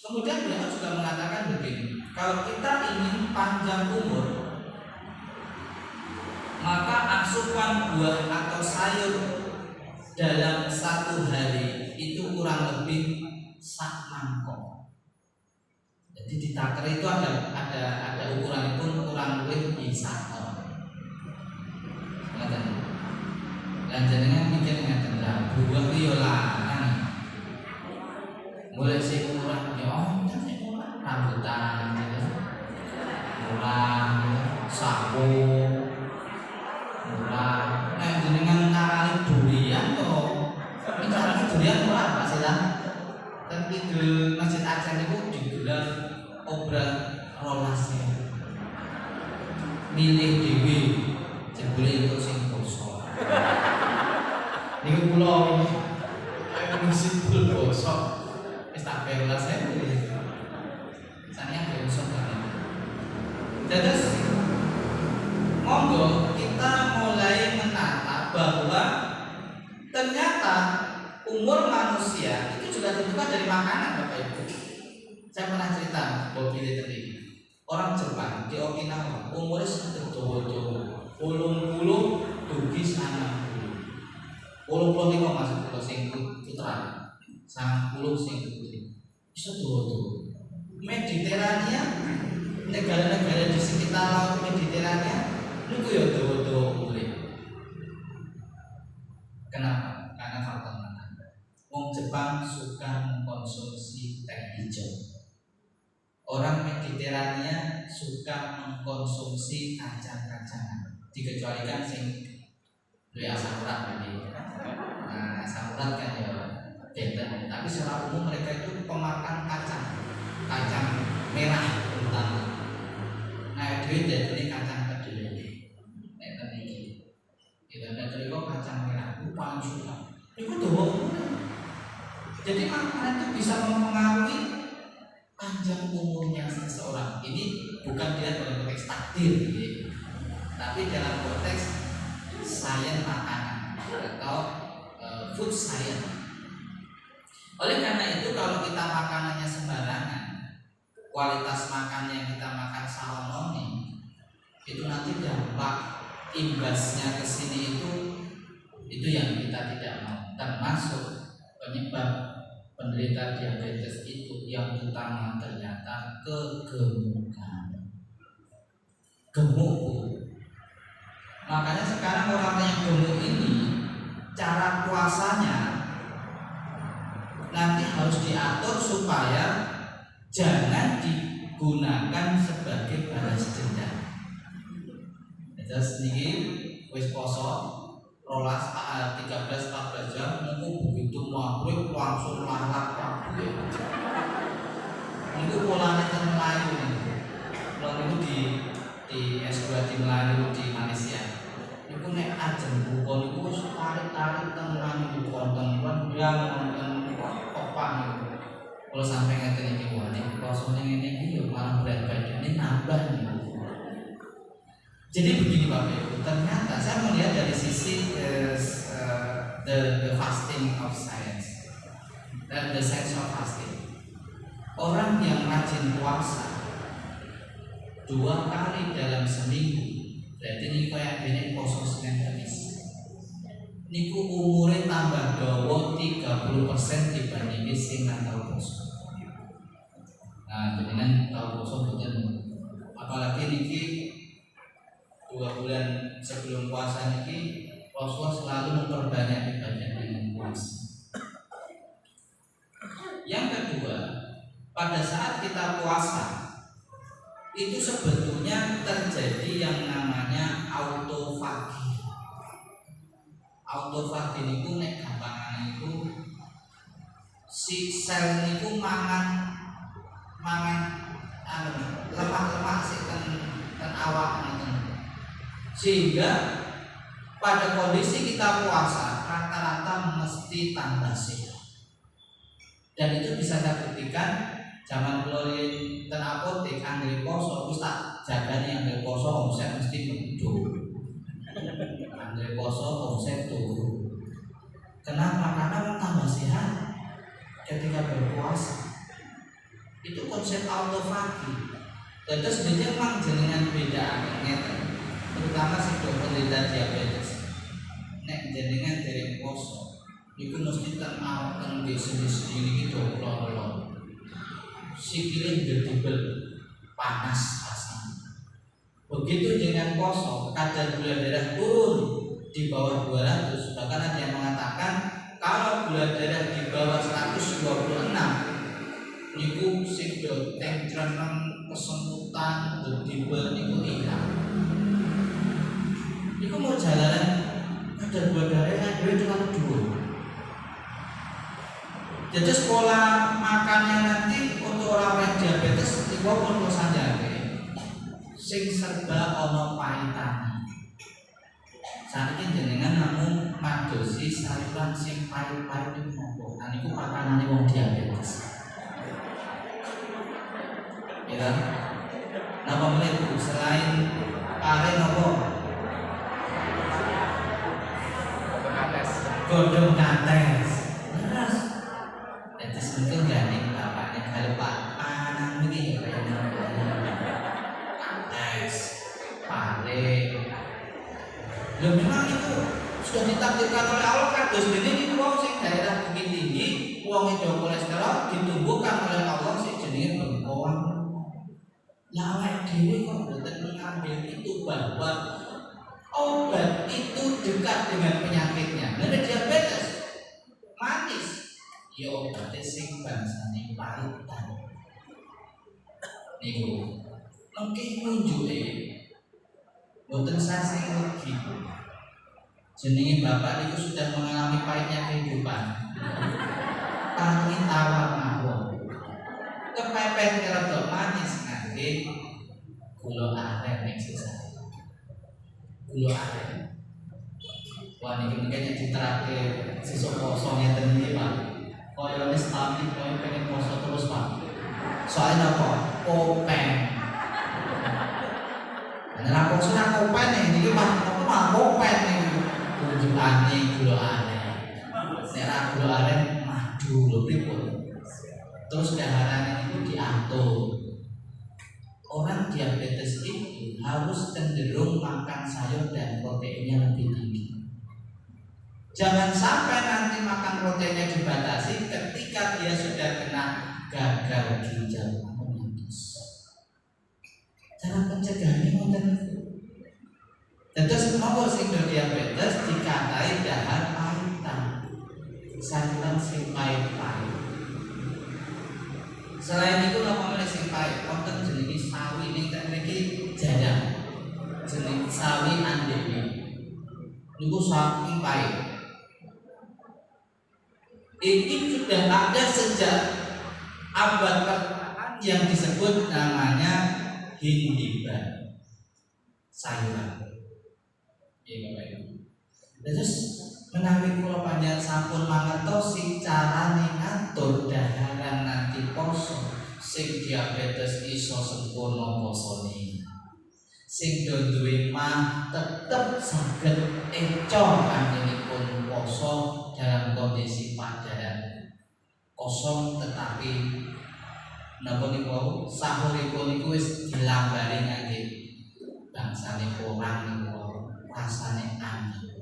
Kemudian WHO juga mengatakan begini, kalau kita ingin panjang umur, maka asupan buah atau sayur dalam satu hari itu kurang lebih sak mangkok. Jadi di taker itu ada ukuran itu kurang lebih bisa. Dan jenengan mikir ngaten lah, buah iki yo larang. Boleh sih murah yo, murah rambutan gitu. Murah sawo. Murah. Nek jenengan ngarani durian yo, misalnya durian murah Pak Silah. Ten kidul Masjid Aceh niku digelar obral rolas ya. Milih dhewe jebule entuk sing bosok. Niku kula musik bosok. Wis tak belas ya. Sane bosok banget. Terus monggo kita mulai menata bahwa ternyata umur manusia itu juga ditentukan dari makanan Bapak Ibu. Saya pernah cerita Bobby tadi. Orang Jepang di Okinawa umurnya sudah tua-tua 80 dugi 60. 85 masuk pulau sing putra. 90 sing putri. Bisa tua-tua. Mediterania, negara-negara di sekitar laut Mediterania niku ya tua-tua umure. Kenapa? Karena faktor makanan. Wong Jepang suka mengkonsumsi teh hijau. Orang Mediterania suka mengkonsumsi kacang-kacangan, dikecualikan sing duwe asam urat tadi. Nah, asam urat kan ya beda, tapi secara umum mereka itu pemakan kacang merah terutama. Nah, itu jadi kacang kedelai. Nek tadi kita ada kok kacang merah itu paling suka. Itu doang. Jadi makanan itu bisa mempengaruhi panjang umurnya seseorang. Ini bukan dilihat dalam konteks takdir, gitu. Tapi dalam konteks sains makanan atau food science. Oleh karena itu kalau kita makanannya sembarangan, kualitas makan yang kita makan salmoni, itu nanti dampak imbasnya ke sini itu yang kita tidak mau. Termasuk penyebab penderita diabetes itu yang utama ternyata kegemukan. Gemuk. Makanya sekarang orang yang gemuk ini cara puasanya nanti harus diatur supaya jangan digunakan sebagai balas dendam. Terus niki wis poso rolas 13-14 jam mungkin begitu maghrib langsung larat kabeh. Niku polane ten Melayu niku. Kalau niku di S2 di Melayu di Malaysia. Niku nek ajeng buka niku wis tarik-tarik tenan niku konten panjang konten opan niku. Kalau sampai ngeten iki wae nek posone ngene iki yo malah berat badannya nambah niku. Jadi begini Bapak Ibu, ternyata saya melihat dari sisi the fasting of science dan the science of fasting. Orang yang rajin puasa 2 kali dalam seminggu, berarti ini kayak banyak poso Senin Kamis. Niku umure tambah dawa 30% dibanding sing tahu poso. Nah, jenengan tahu poso mboten. Apalagi niki 2 bulan sebelum puasa niki Rasulullah selalu memperbanyak ibadah dengan puasa. Yang kedua, pada saat kita puasa itu sebetulnya terjadi yang namanya autofagi. Autofagi niku nek gampangane niku si sel niku mangan lemak-lemak sing ten awak ngoten. Sehingga pada kondisi kita puasa rata-rata mesti tambah sehat. Dan itu bisa saya buktikan zaman kula ten apotek anggere poso wis tak jagani anggere poso omset mesti mendung. Anggere poso omset turun. Kenapa? Karena tambah sehat ketika berpuasa. Itu konsep autofagi. Terus sebenarnya memang jenengan beda ngeten. Terutama sing penderita diabetes. Nek jenengan dereng poso, niku mesti ten awak ten desa-desa iki loro-loro. Sikile ndedibel panas asam. Begitu dengan poso, kadar gula darah turun di bawah 200. Bahkan ada yang mengatakan kalau gula darah di bawah 126, niku sing do tengcreneng kesemutan ndedibel niku ilang. Niku mau jalanan kadar gula darahnya dhewe cuma dhuwur. Jadi pola makannya nanti untuk orang-orang diabetes itu pun sanjake sing serba ono pahitane. Saiki jenengan namung madosi sayuran sing pahit-pahit niku nopo? Niku pakanane wong diabetes. Ya. Napa meneh Bu selain pare nopo? Godhong kates. Terus terus mungkin gandeng bapaknya kalau Pak Panang ini kayak kates, pare. Loh memang itu sudah ditakdirkan oleh Allah kados dene niku wong sing daerah bukit tinggi, wong itu kolesterol ditumbuhkan oleh Allah sing jenenge bengkoang. Lah awake dhewe kok mboten mengambil itu bahwa obat itu dekat dengan penyakitnya. Nah, diabetes manis, ya obatnya sing bangsane pahitan. Niku mungkin nunjuke mboten sasing legi. Jenenge bapak niku sudah mengalami pahitnya kehidupan. Tangi tawar mawon. Kepepet rada manis ngangge gula aren ning sisa. Gula aren. Wah niki mungkin diterapke sesuk poso ngeten iki Pak. Kaya wis tapi kaya pengen poso terus Pak. Soalnya apa? Kopen. Nek poso nang kopen niki Pak, apa mah kopen niki. Tunjukane gula aren. Nek ra gula aren madu lho pripun. Terus daharannya itu diatur. Orang diabetes itu harus cenderung makan sayur dan proteinnya lebih tinggi. Jangan sampai nanti makan proteinnya dibatasi ketika dia sudah kena gagal ginjal akut. Cara pencegahannya ngoten. Terus nomor sing diabetes dikatai dahar pahitan. Sayuran sing pahit-pahit. Selain itu nama sing pahit, wonten jenenge sawi ning mriki jajang. Jeneng sawi andemi. Niku saking pahit. Ini sudah ada sejak abad pertengahan yang disebut namanya hindiban. Sayuran. Iya Bapak Ibu. Terus menawi kula panjenengan sampun mangertos sing carane ngatur daharan nanti poso, sing diabetes iso sempurna posone. Sing duwe mah tetep saged eco anggenipun poso dalam kondisi padaran kosong tetapi napa niku sahuripun niku wis dilambari ngangge bangsane porang niku rasane angin.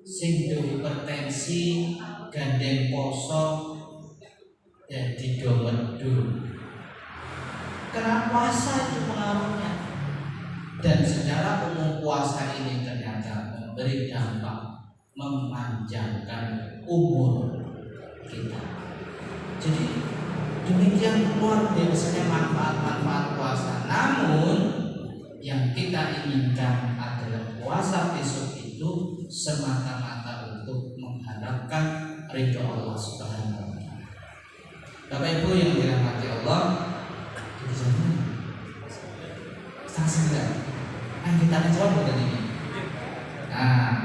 Sing hipertensi gandeng poso jadi domedul. Karena puasa itu pengaruhnya. Dan secara umum puasa ini ternyata memberi dampak memanjangkan umur kita. Jadi demikian luar biasanya manfaat-manfaat puasa. Namun yang kita inginkan adalah puasa besok itu semata-mata untuk mengharapkan ridho Allah Subhanahu wa taala. Bapak Ibu yang dirahmati Allah, kita jangan setengah 9. Kita jawab bukan ini. Nah,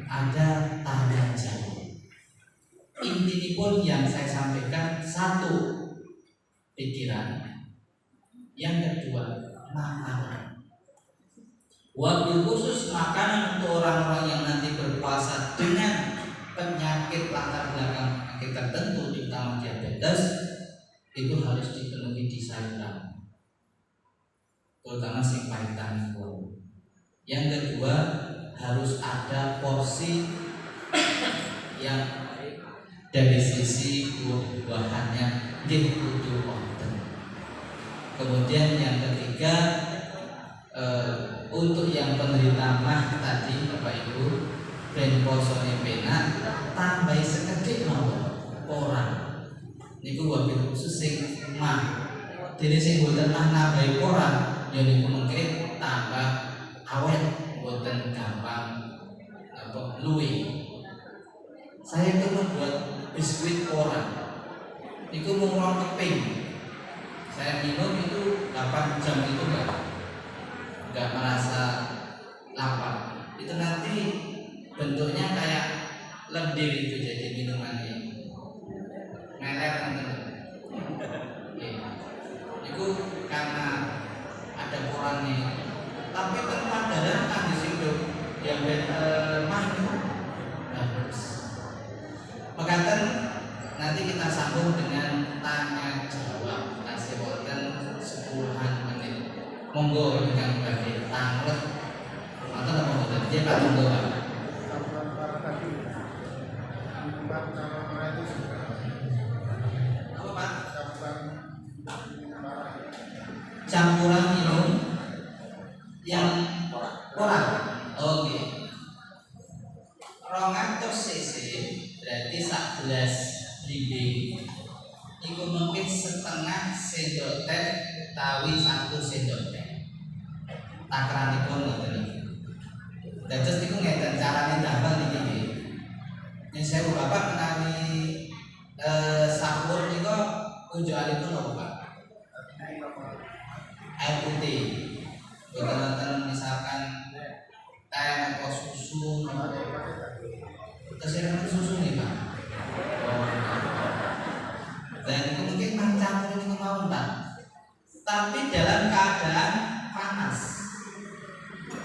ada tanya jawab. Inti pun yang saya sampaikan satu pikiran, yang kedua makanan. Waktu khusus makanan untuk orang-orang yang nanti berpuasa dengan penyakit latar belakang penyakit tertentu, terutama diabetes, itu harus dipenuhi di sayuran. terutama sing pahitan itu. Yang kedua, harus ada porsi yang dari sisi buah-buahannya nggih kudu wonten. Kemudian yang ketiga, untuk yang penderita mah tadi Bapak Ibu, ben posone penak tambahi sekedhik mawon porang. Niku wabil khusus sing mah. Dene sing boten mah nambahi porang ya niku mengke tambah awet, boten gampang luwih. Saya itu membuat biskuit porang. Niku mung rong keping. Saya minum itu 8 jam itu enggak merasa lapar. Itu nanti bentuknya kayak lendir itu jadi minumannya. Meler nanti. Itu karena ada porangnya. Tapi terpadaran kan di situ yang mah itu bagus. Makaten nanti kita sambung dengan tanya jawab kasih wonten 10-an menit. Monggo ingkang badhe tanglet. Mboten apa mboten? Nggih Pak, monggo Pak. Apa Pak? Campuran minum yang porang. Oke. 200 cc berarti 1 gelas blimbing. Iku mungkin setengah sendok teh utawi 1 sendok teh. Takaranipun ngoten iki. Dados niku ngeten carane damel niki nggih. Yen sewu Bapak menawi sahur niku unjukanipun napa Pak? Air putih. Boten misalkan teh atau susu terus susu nih Pak. Dan itu mungkin campur ini kemauan Pak. Tapi dalam keadaan panas,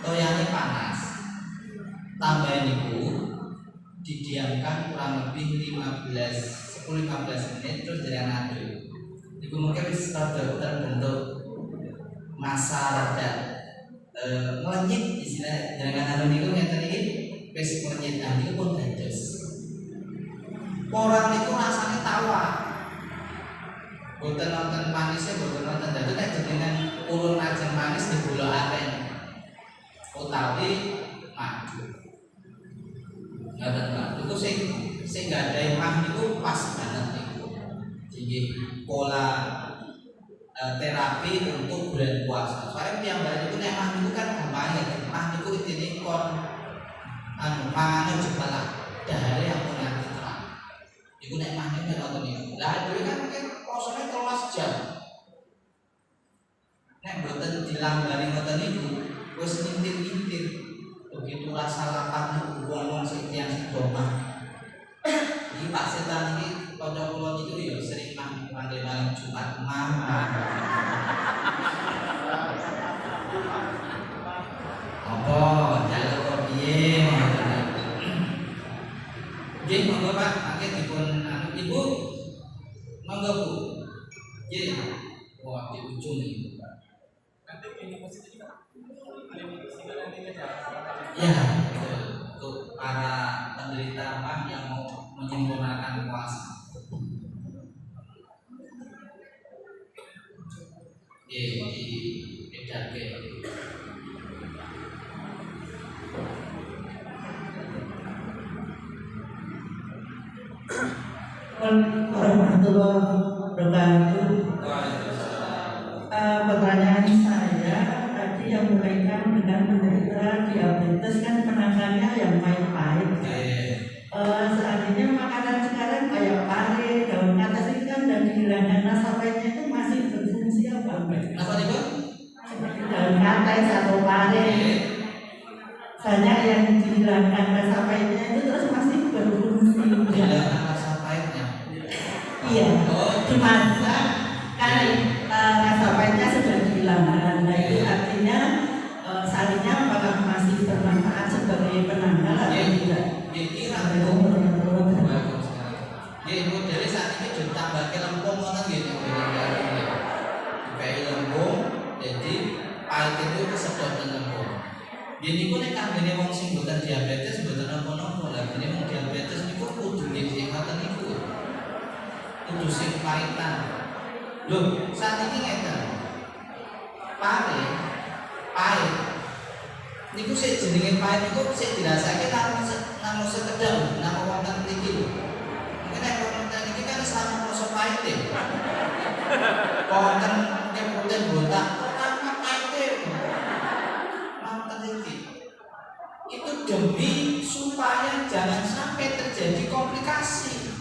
toyane panas, tambahin itu didiamkan kurang lebih 10-15 menit terus jangan aduk. Itu mungkin bisa terbentuk masa rada melenyit istilah jangan anu niku ngeten iki wis melenyit niku pun dados. Porang niku rasane tawar. Boten wonten manisnya, boten wonten dados nek jenengan urun ajeng manis di gula aren utawi madu. Ngaten Pak. Iku sing gadahi mah niku pas banget niku. Jadi pola terapi untuk bulan puasa. Soalnya piyambak itu nek mah niku kan gampang ya. Mah niku intine kon mangan jepelak dahare yang nanti terang. Iku nek mah niku ngoten niku. Lah dhewe kan mungkin posone 13 jam. Nek boten dilambari ngoten niku wis ngintir-ngintir. Begitu rasa lapar wong-wong sing tiyang domah. Iki Pak Setan iki kanca kula niku ya sering manggil malam Jumat mama. Apa jaluk kok piye ngoten. Nggih monggo Pak, mangke dipun Ibu. Monggo Bu. Nggih. Wah, di ujung iki Pak. Nanti ini positif Pak. Ya, untuk para penderita mah yang mau menyempurnakan puasa. Di bedake. Warahmatullahi wabarakatuh. Pertanyaan saya tadi yang berkaitan dengan penderita diabetes kan penanganannya yang pahit-pahit. Seandainya makanan sekarang kayak pare, daun atas itu kan dan dihilangkan rasa pahitnya itu masih berfungsi apa? Apa itu? Seperti daun atas atau pare, banyak yang dihilangkan rasa pahitnya itu terus masih berfungsi. Dihilangkan rasa pahitnya. Iya. Dimasak kan rasa pahitnya sudah dihilangkan. Nah itu artinya sarinya apakah masih bermanfaat sebagai penanggal atau tidak? Ibu dari saat ini juga tambahkan lempung ngoten nggih. Kayak lempung jadi pahit itu kesedot tentu. Jadi niku nek kanggene wong sing mboten diabetes mboten napa-napa lah. Dene wong diabetes niku kudu sing ngoten niku. Kudu sing pahitan. Lho, saat ini ngeten. Pahit. Niku sik jenenge pahit niku sik dirasake namung sekedhap namung wonten mriki lho. Mungkin nek wonten iki kan sama rasa pahit e. Wonten keputen botak pertama pahit e. Wonten iki. Itu demi supaya jangan sampai terjadi komplikasi.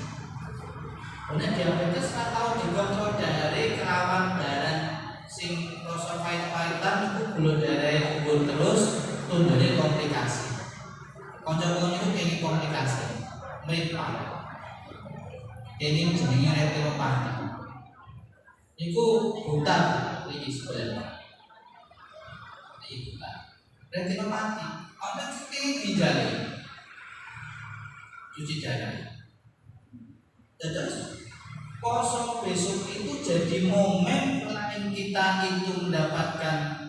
Karena diabetes ora tau dikontrol dari kerawan darah sing rasa pahit-pahitan itu gula darahnya kubur terus tundune komplikasi. Kanca-kanca itu kene komplikasi. Mripat. Ini jenenge retinopati. Iku buta iki sebenarnya. Iki buta. Retinopati. Ana sing ginjale. Cuci darah. Terus poso besok itu jadi momen selain kita itu mendapatkan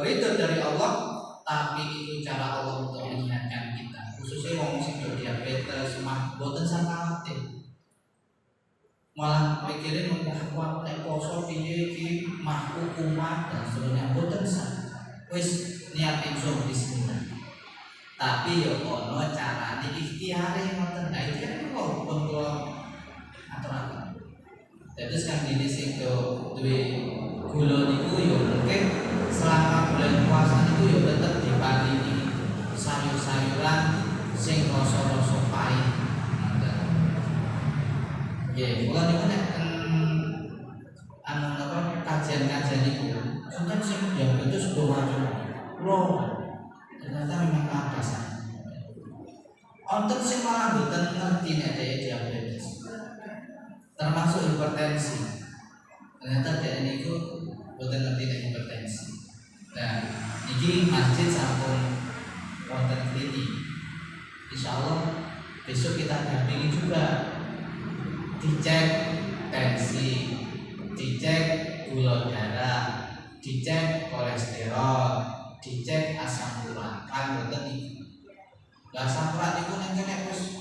ridho dari Allah, tapi itu cara Allah untuk mengingatkan kita. Khususnya wong sing diabetes, mah boten khawatir. Malah pikirin bahwa nek poso piye iki mah hukuman dan seterusnya boten sah. Wis niat insya bismillah. Tapi ya ono carane ikhtiare ngoten. Nah iki kan kok pun aturan. Terus kan dene sing duwe gula niku ya mungkin selama bulan puasa niku ya tetep diparingi sayur-sayuran sing rasa-rasa pahit. Nggih, kula niku nek kajian-kajian niku sonten sing diabetes do macam lho. Ternyata memang ada sah. Wonten sing malah mboten ngerti nek diabetes. Termasuk hipertensi. Ternyata dia niku boten ngerti nek hipertensi. Nah, iki masjid sampun wonten klini. Insyaallah besok kita dampingi juga. Dicek tensi, dicek gula darah, dicek kolesterol, dicek asam urat. Kan boten iki. Lah asam urat niku nek kene wis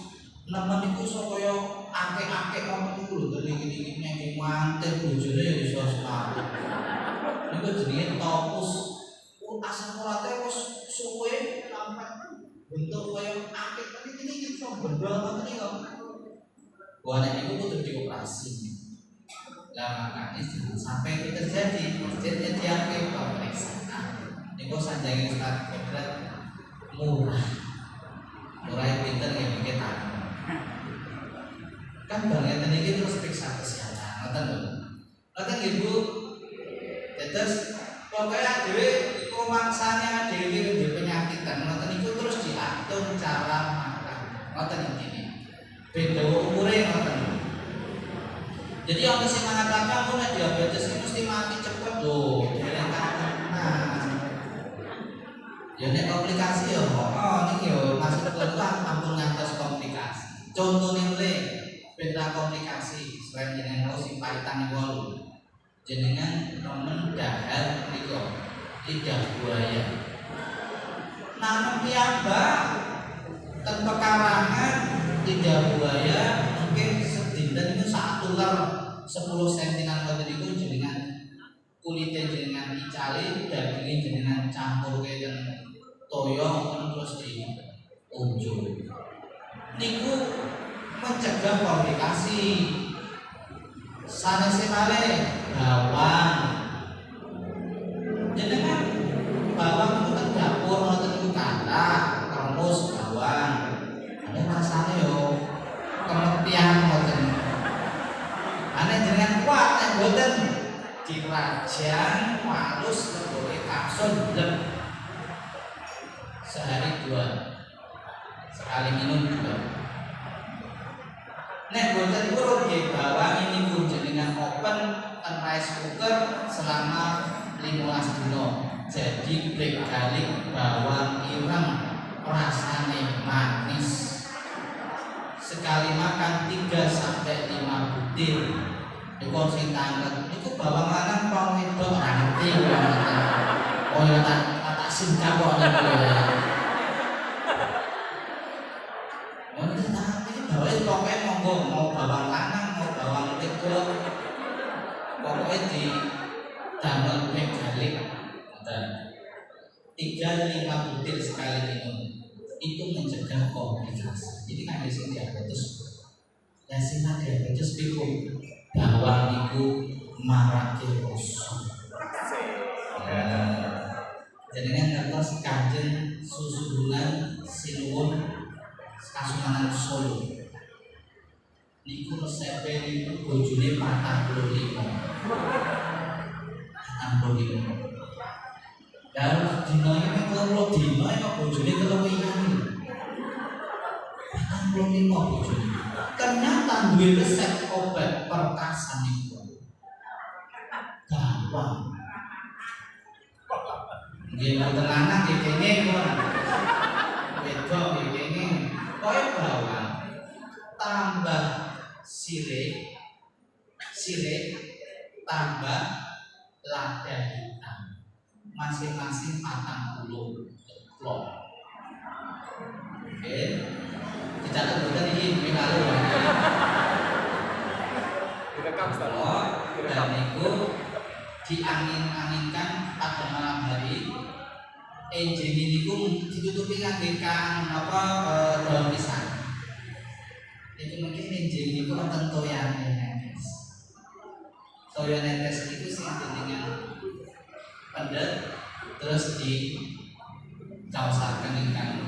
nemen iku supaya akeh-akeh wong niku lho dene-dene nek manten bojone ya iso selamat. Niku jenenge topus. Asam urate wis suwe sampai bentuk kaya akeh tapi iki iso bendol ngoten iki kok. Wah nek niku kudu dioperasi. Lah makane sampai itu terjadi masjidnya diakeh pemeriksaan. Niku sanjange Ustaz Kodrat murah. Murah pinter ya mikir kan banget ini terus periksa kesehatan, ngoten lho. Ngoten nggih Bu. Terus pokoknya dhewe rumangsane dhewe nduwe penyakit kan ngoten niku terus diatur cara makan. Ngoten iki. Beda umure ngoten. Jadi orang sing mengatakan nek diabetes ini mesti mati cepet lho, dereng kakenan. Ya nek komplikasi ya niki yo masuk keluar ampun ngantos komplikasi. Contohnya benda komplikasi selain jenengan sing pahitan niku jenengan nemen dahar niku lidah buaya. Nanam piyambak ten pekarangan lidah buaya mungkin sedinten niku sak tular 10 cm ngoten niku jenengan kulite jenengan dicali daging jenengan campurke ten toyo terus di unjuk. Niku mencegah komplikasi. Sanese malih bawang. Jenengan bawang itu kan dapur ngoten niku kathah, kremus bawang. Ada rasane yo kemepian ngoten. Ana jenengan kuat nek boten dirajang walus lebore kapsul blek. Sehari 2 sekali minum 2. Nek boten urut nggih bawang ini pun jenengan open ten rice cooker selama 15 dino. Jadi black garlic bawang ireng rasane manis. Sekali makan 3 sampai 5 butir. Niku sing tangan niku bawang lanang pang wedok ora ngerti. Oh ya tak singkap kok ada ya. Mau ini bawa pokoknya monggo mau bawang lanang mau bawang wedok. Pokoknya di damel megalik. 3-5 butir sekali minum itu mencegah komplikasi. Jadi kan di sini diabetes. Dan sini diabetes itu bawang itu marake kosong. Jadi kan ngertos Kanjeng Susuhunan Sinuwun Kasunanan Solo. Niku resepnya niku bojone 45. 45. Dan dino ini kalau dino ini bojone keluwian. 45 bojone. Ternyata duwe resep obat perkasan niku. Bawang. Nggih mboten lanang nggih kene kok. Wedok nggih kene. Koe bawang tambah sirih tambah lada hitam. Masing-masing 40 klok. Oke. Dicatat betul iki kalau. Direkam kalau dan itu diangin-anginkan pada malam hari. Enjing niku ditutupi ngangge daun pisang. Itu mungkin enjing niku wonten toyane netes. Toyan netes itu sing jenengan pendet terus di caosaken ingkang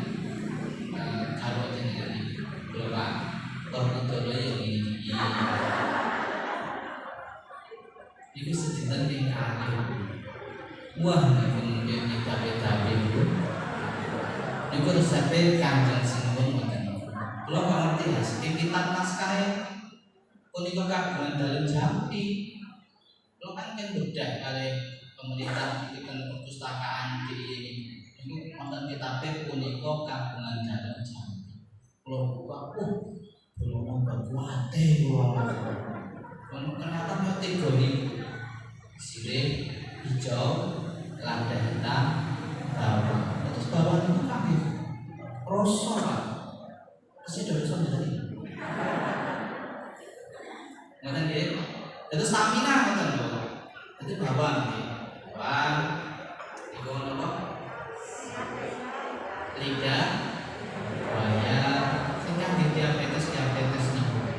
karo jenengan Bapak Tornodolo yo iki. Iku sedinten ning kali. Wah, niku beda-beda niku. Niku resepe Kanjeng Sinuwun ngoten. Kula kok ngerti ya, kitab naskah punika kagungan dalem Jampi. Kula kan bedah kali pemerintah bikin perpustakaan di ini wonten kitabe punika kagungan dalem Jampi. Kula buka, belum kuwate kula. Ternyata mau tiga niku. Sirih, hijau, lada hitam, bawang. Terus bawang itu kaki rosok Pak. Masih ada rosok dari. Ngoten nggih. Terus stamina ngoten lho. Jadi bawang nggih. Bawang iku napa? Lidah, buaya, sing kangge diabetes niku.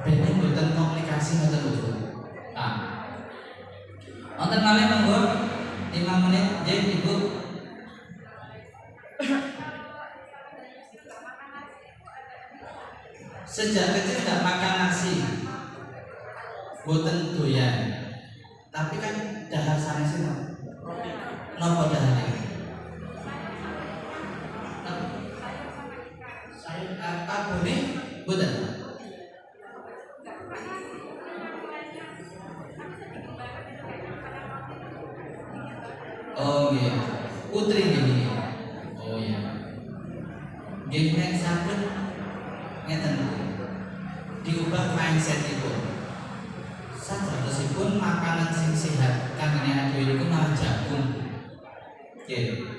Ben mboten komplikasi ngoten lho. Nah. Wonten malih monggo 5 menit nggih Ibu. Sejak kecil tidak makan nasi, boten doyan. Tapi kan dahar sanes napa dahar? Saya kabune boten. Oh iya, putri ini. Oh iya. Nggih nek sampun ngeten diubah mindset itu. Sajatosipun makanan sing sehat kangge adewe niku malah jagung. Nggih.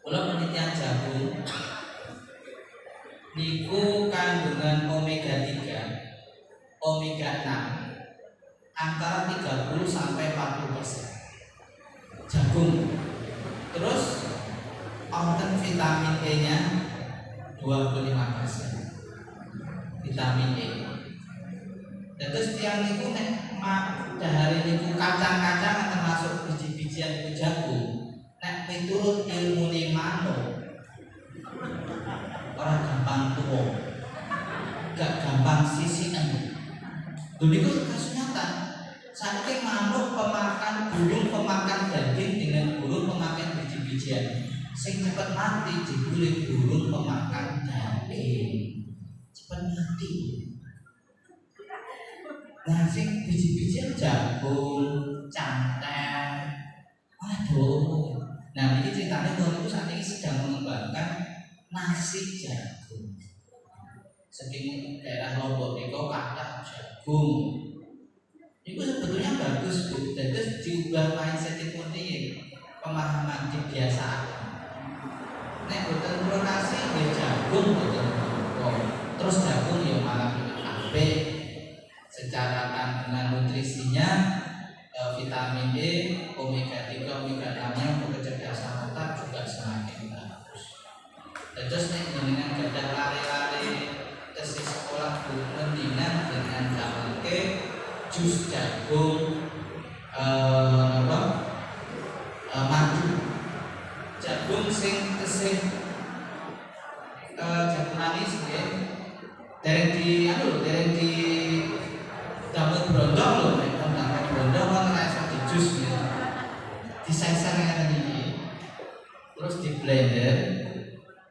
Kula penelitian jagung niku kandungan omega 3, omega 6 antara 30 sampai 40%. Jagung. Terus wonten vitamin E-nya 25%. Vitamin E. Terus tiang niku nek dahare niku kacang-kacangan termasuk biji-bijian niku jagung. Nek miturut ilmune manuk ora gampang tuwa. Gak gampang sisikan. Lho niku kasus nyata. Saking manuk pemakan burung pemakan daging dengan burung pemakan biji-bijian, sing cepet mati jebule burung pemakan daging cepet mati. Nah sing biji-bijian jagung, cantang, aduh. Nah ini ceritanya bahwa itu saat ini sedang mengembangkan nasi jagung. Saking daerah Lombok itu kata jagung. Itu sebetulnya bagus Bu, terus diubah mindset itu nih. pemahaman dibiasakan. Nek boten protasi ya jagung boten kok. Terus jagung ya malah apik secara kandungan nutrisinya, vitamin D, omega 3, omega 6 nya untuk kecerdasan otak juga semakin bagus. Terus nek jenengan gadah lare-lare tes sekolah mendingan dengan damake jus jagung madu. Jagung sing jagung manis nggih. Dereng di damel brondong lho, nek damel brondong kan ora iso dijus gitu. Disesar ngene iki. Terus di blender,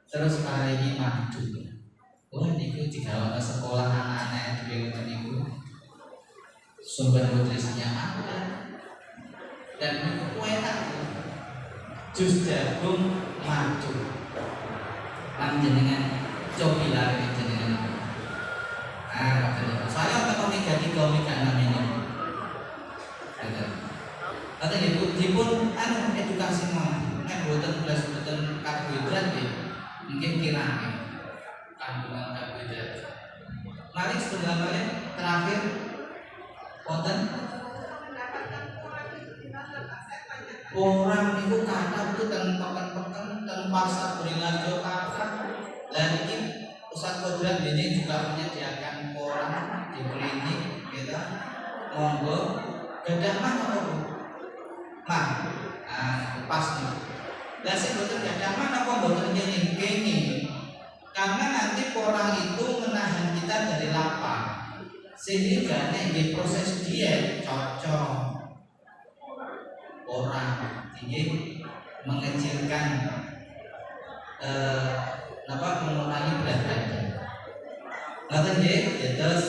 terus paringi madu. Wah niku digawakno sekolah anak-anak dhewe ngoten niku. Sumber nutrisinya ada. Dan niku enak. Jus jagung madu. Lan jenengan cobi lare jenengan. Saya untuk omega 3, omega 6 ini. Kata ibu, dipun edukasi mau, nek boten belas boten karbohidrat ya, mungkin kirane kandungan karbohidrat. Mari sebenarnya terakhir, wonten orang itu kata itu tentang pasar Beringharjo kata, dan ini Ustaz Kodrat ini juga menyediakan koran di klinik kita, monggo gadah mah apa mah, pas nih. Dan saya betul gadah mah apa betul kenging, karena nanti koran itu menahan kita dari lapar, sehingga nih proses diet cocok orang ini mengecilkan mengurangi berat badan. Nanti terus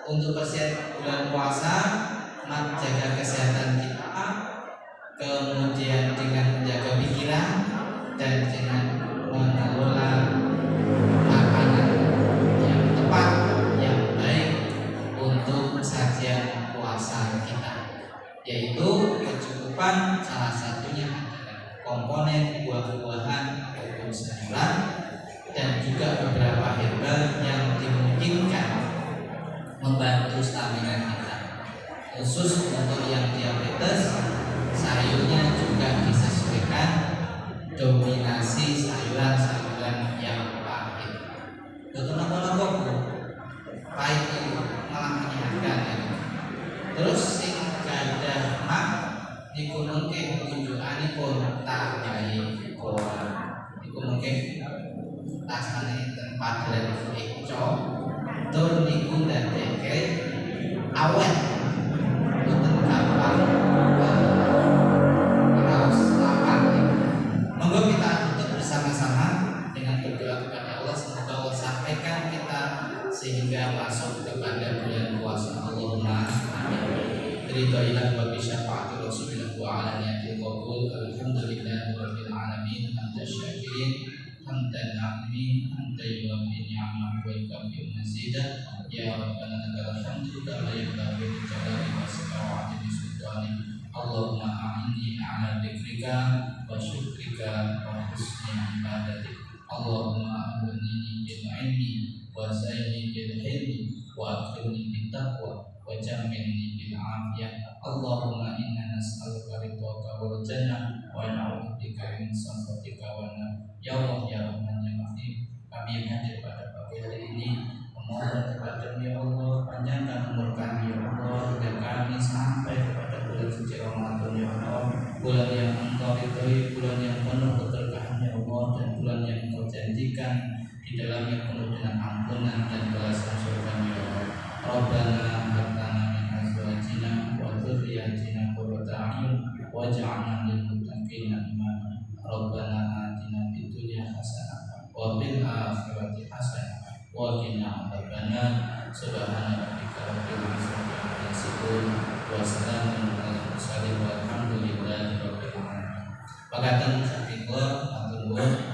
untuk bulan puasa, menjaga kesehatan kita, kemudian dengan menjaga pikiran dan dengan mengelola makanan yang tepat, yang baik untuk sajian puasa kita, yaitu kecukupan salah satunya adalah komponen buah-buahan ataupun sayuran dan juga beberapa herbal yang dimungkinkan membantu stamina kita. Khusus untuk yang diabetes, sayurnya juga disesuaikan dominasi sayuran-sayuran yang pahit. Betul apa-apa Bu? Pahit itu malah menyehatkan ya. Terus sing gadah mak niku mungkin unjukanipun tak nyai koran. Niku mungkin tasane tempat dari Ico tur niku ndadeke awet boten gampang raos lapar. Monggo kita tutup bersama-sama dengan berdoa kepada Allah, semoga Allah sampaikan kita sehingga masuk kepada bulan puasa. Allahumma amin. Ridho ilah wa bi syafaati Rasulillah wa ala niyatil qabul. Alhamdulillah rabbil alamin. Hamdan syakirin hamdan na'imin hamdan yuwafi ni'amah wa yukafi mazidah. Ya Rabbana lakal hamdu kama yanbaghi li jalali wajhika wa 'azimi sultanik. Allahumma a'inni 'ala dzikrika wa syukrika wa husni ibadatik. Allahumma aghnini bil 'ilmi wa zayyini bil hilmi wa akrimni bit taqwa wa jammilni bil 'afiyah. Allahumma inna nas'aluka ridhaka wal jannah wa na'udzubika min sakhatika wan nar. Ya Allah ya Rahman ya Rahim, kami yang hadir pada pagi hari ini memohon kepada ya Allah, panjangkan umur kami ya Allah, hingga kami sampai kepada bulan suci Ramadan ya Allah, bulan yang Engkau ridhoi, bulan yang penuh keberkahan ya Allah, dan bulan yang Engkau janjikan di dalamnya penuh dengan ampunan dan balasan surga ya Allah. Rabbana hab lana min azwajina wa dzurriyyatina qurrata a'yun waj'alna lil muttaqina imama. Rabbana atina fid dunya hasanah wa fil akhirati hasanah wa qina adzabannar. Subhana rabbika rabbil izzati amma yasifun wa salamun alal mursalin walhamdulillahi rabbil alamin. Pagaten saking kula matur nuwun.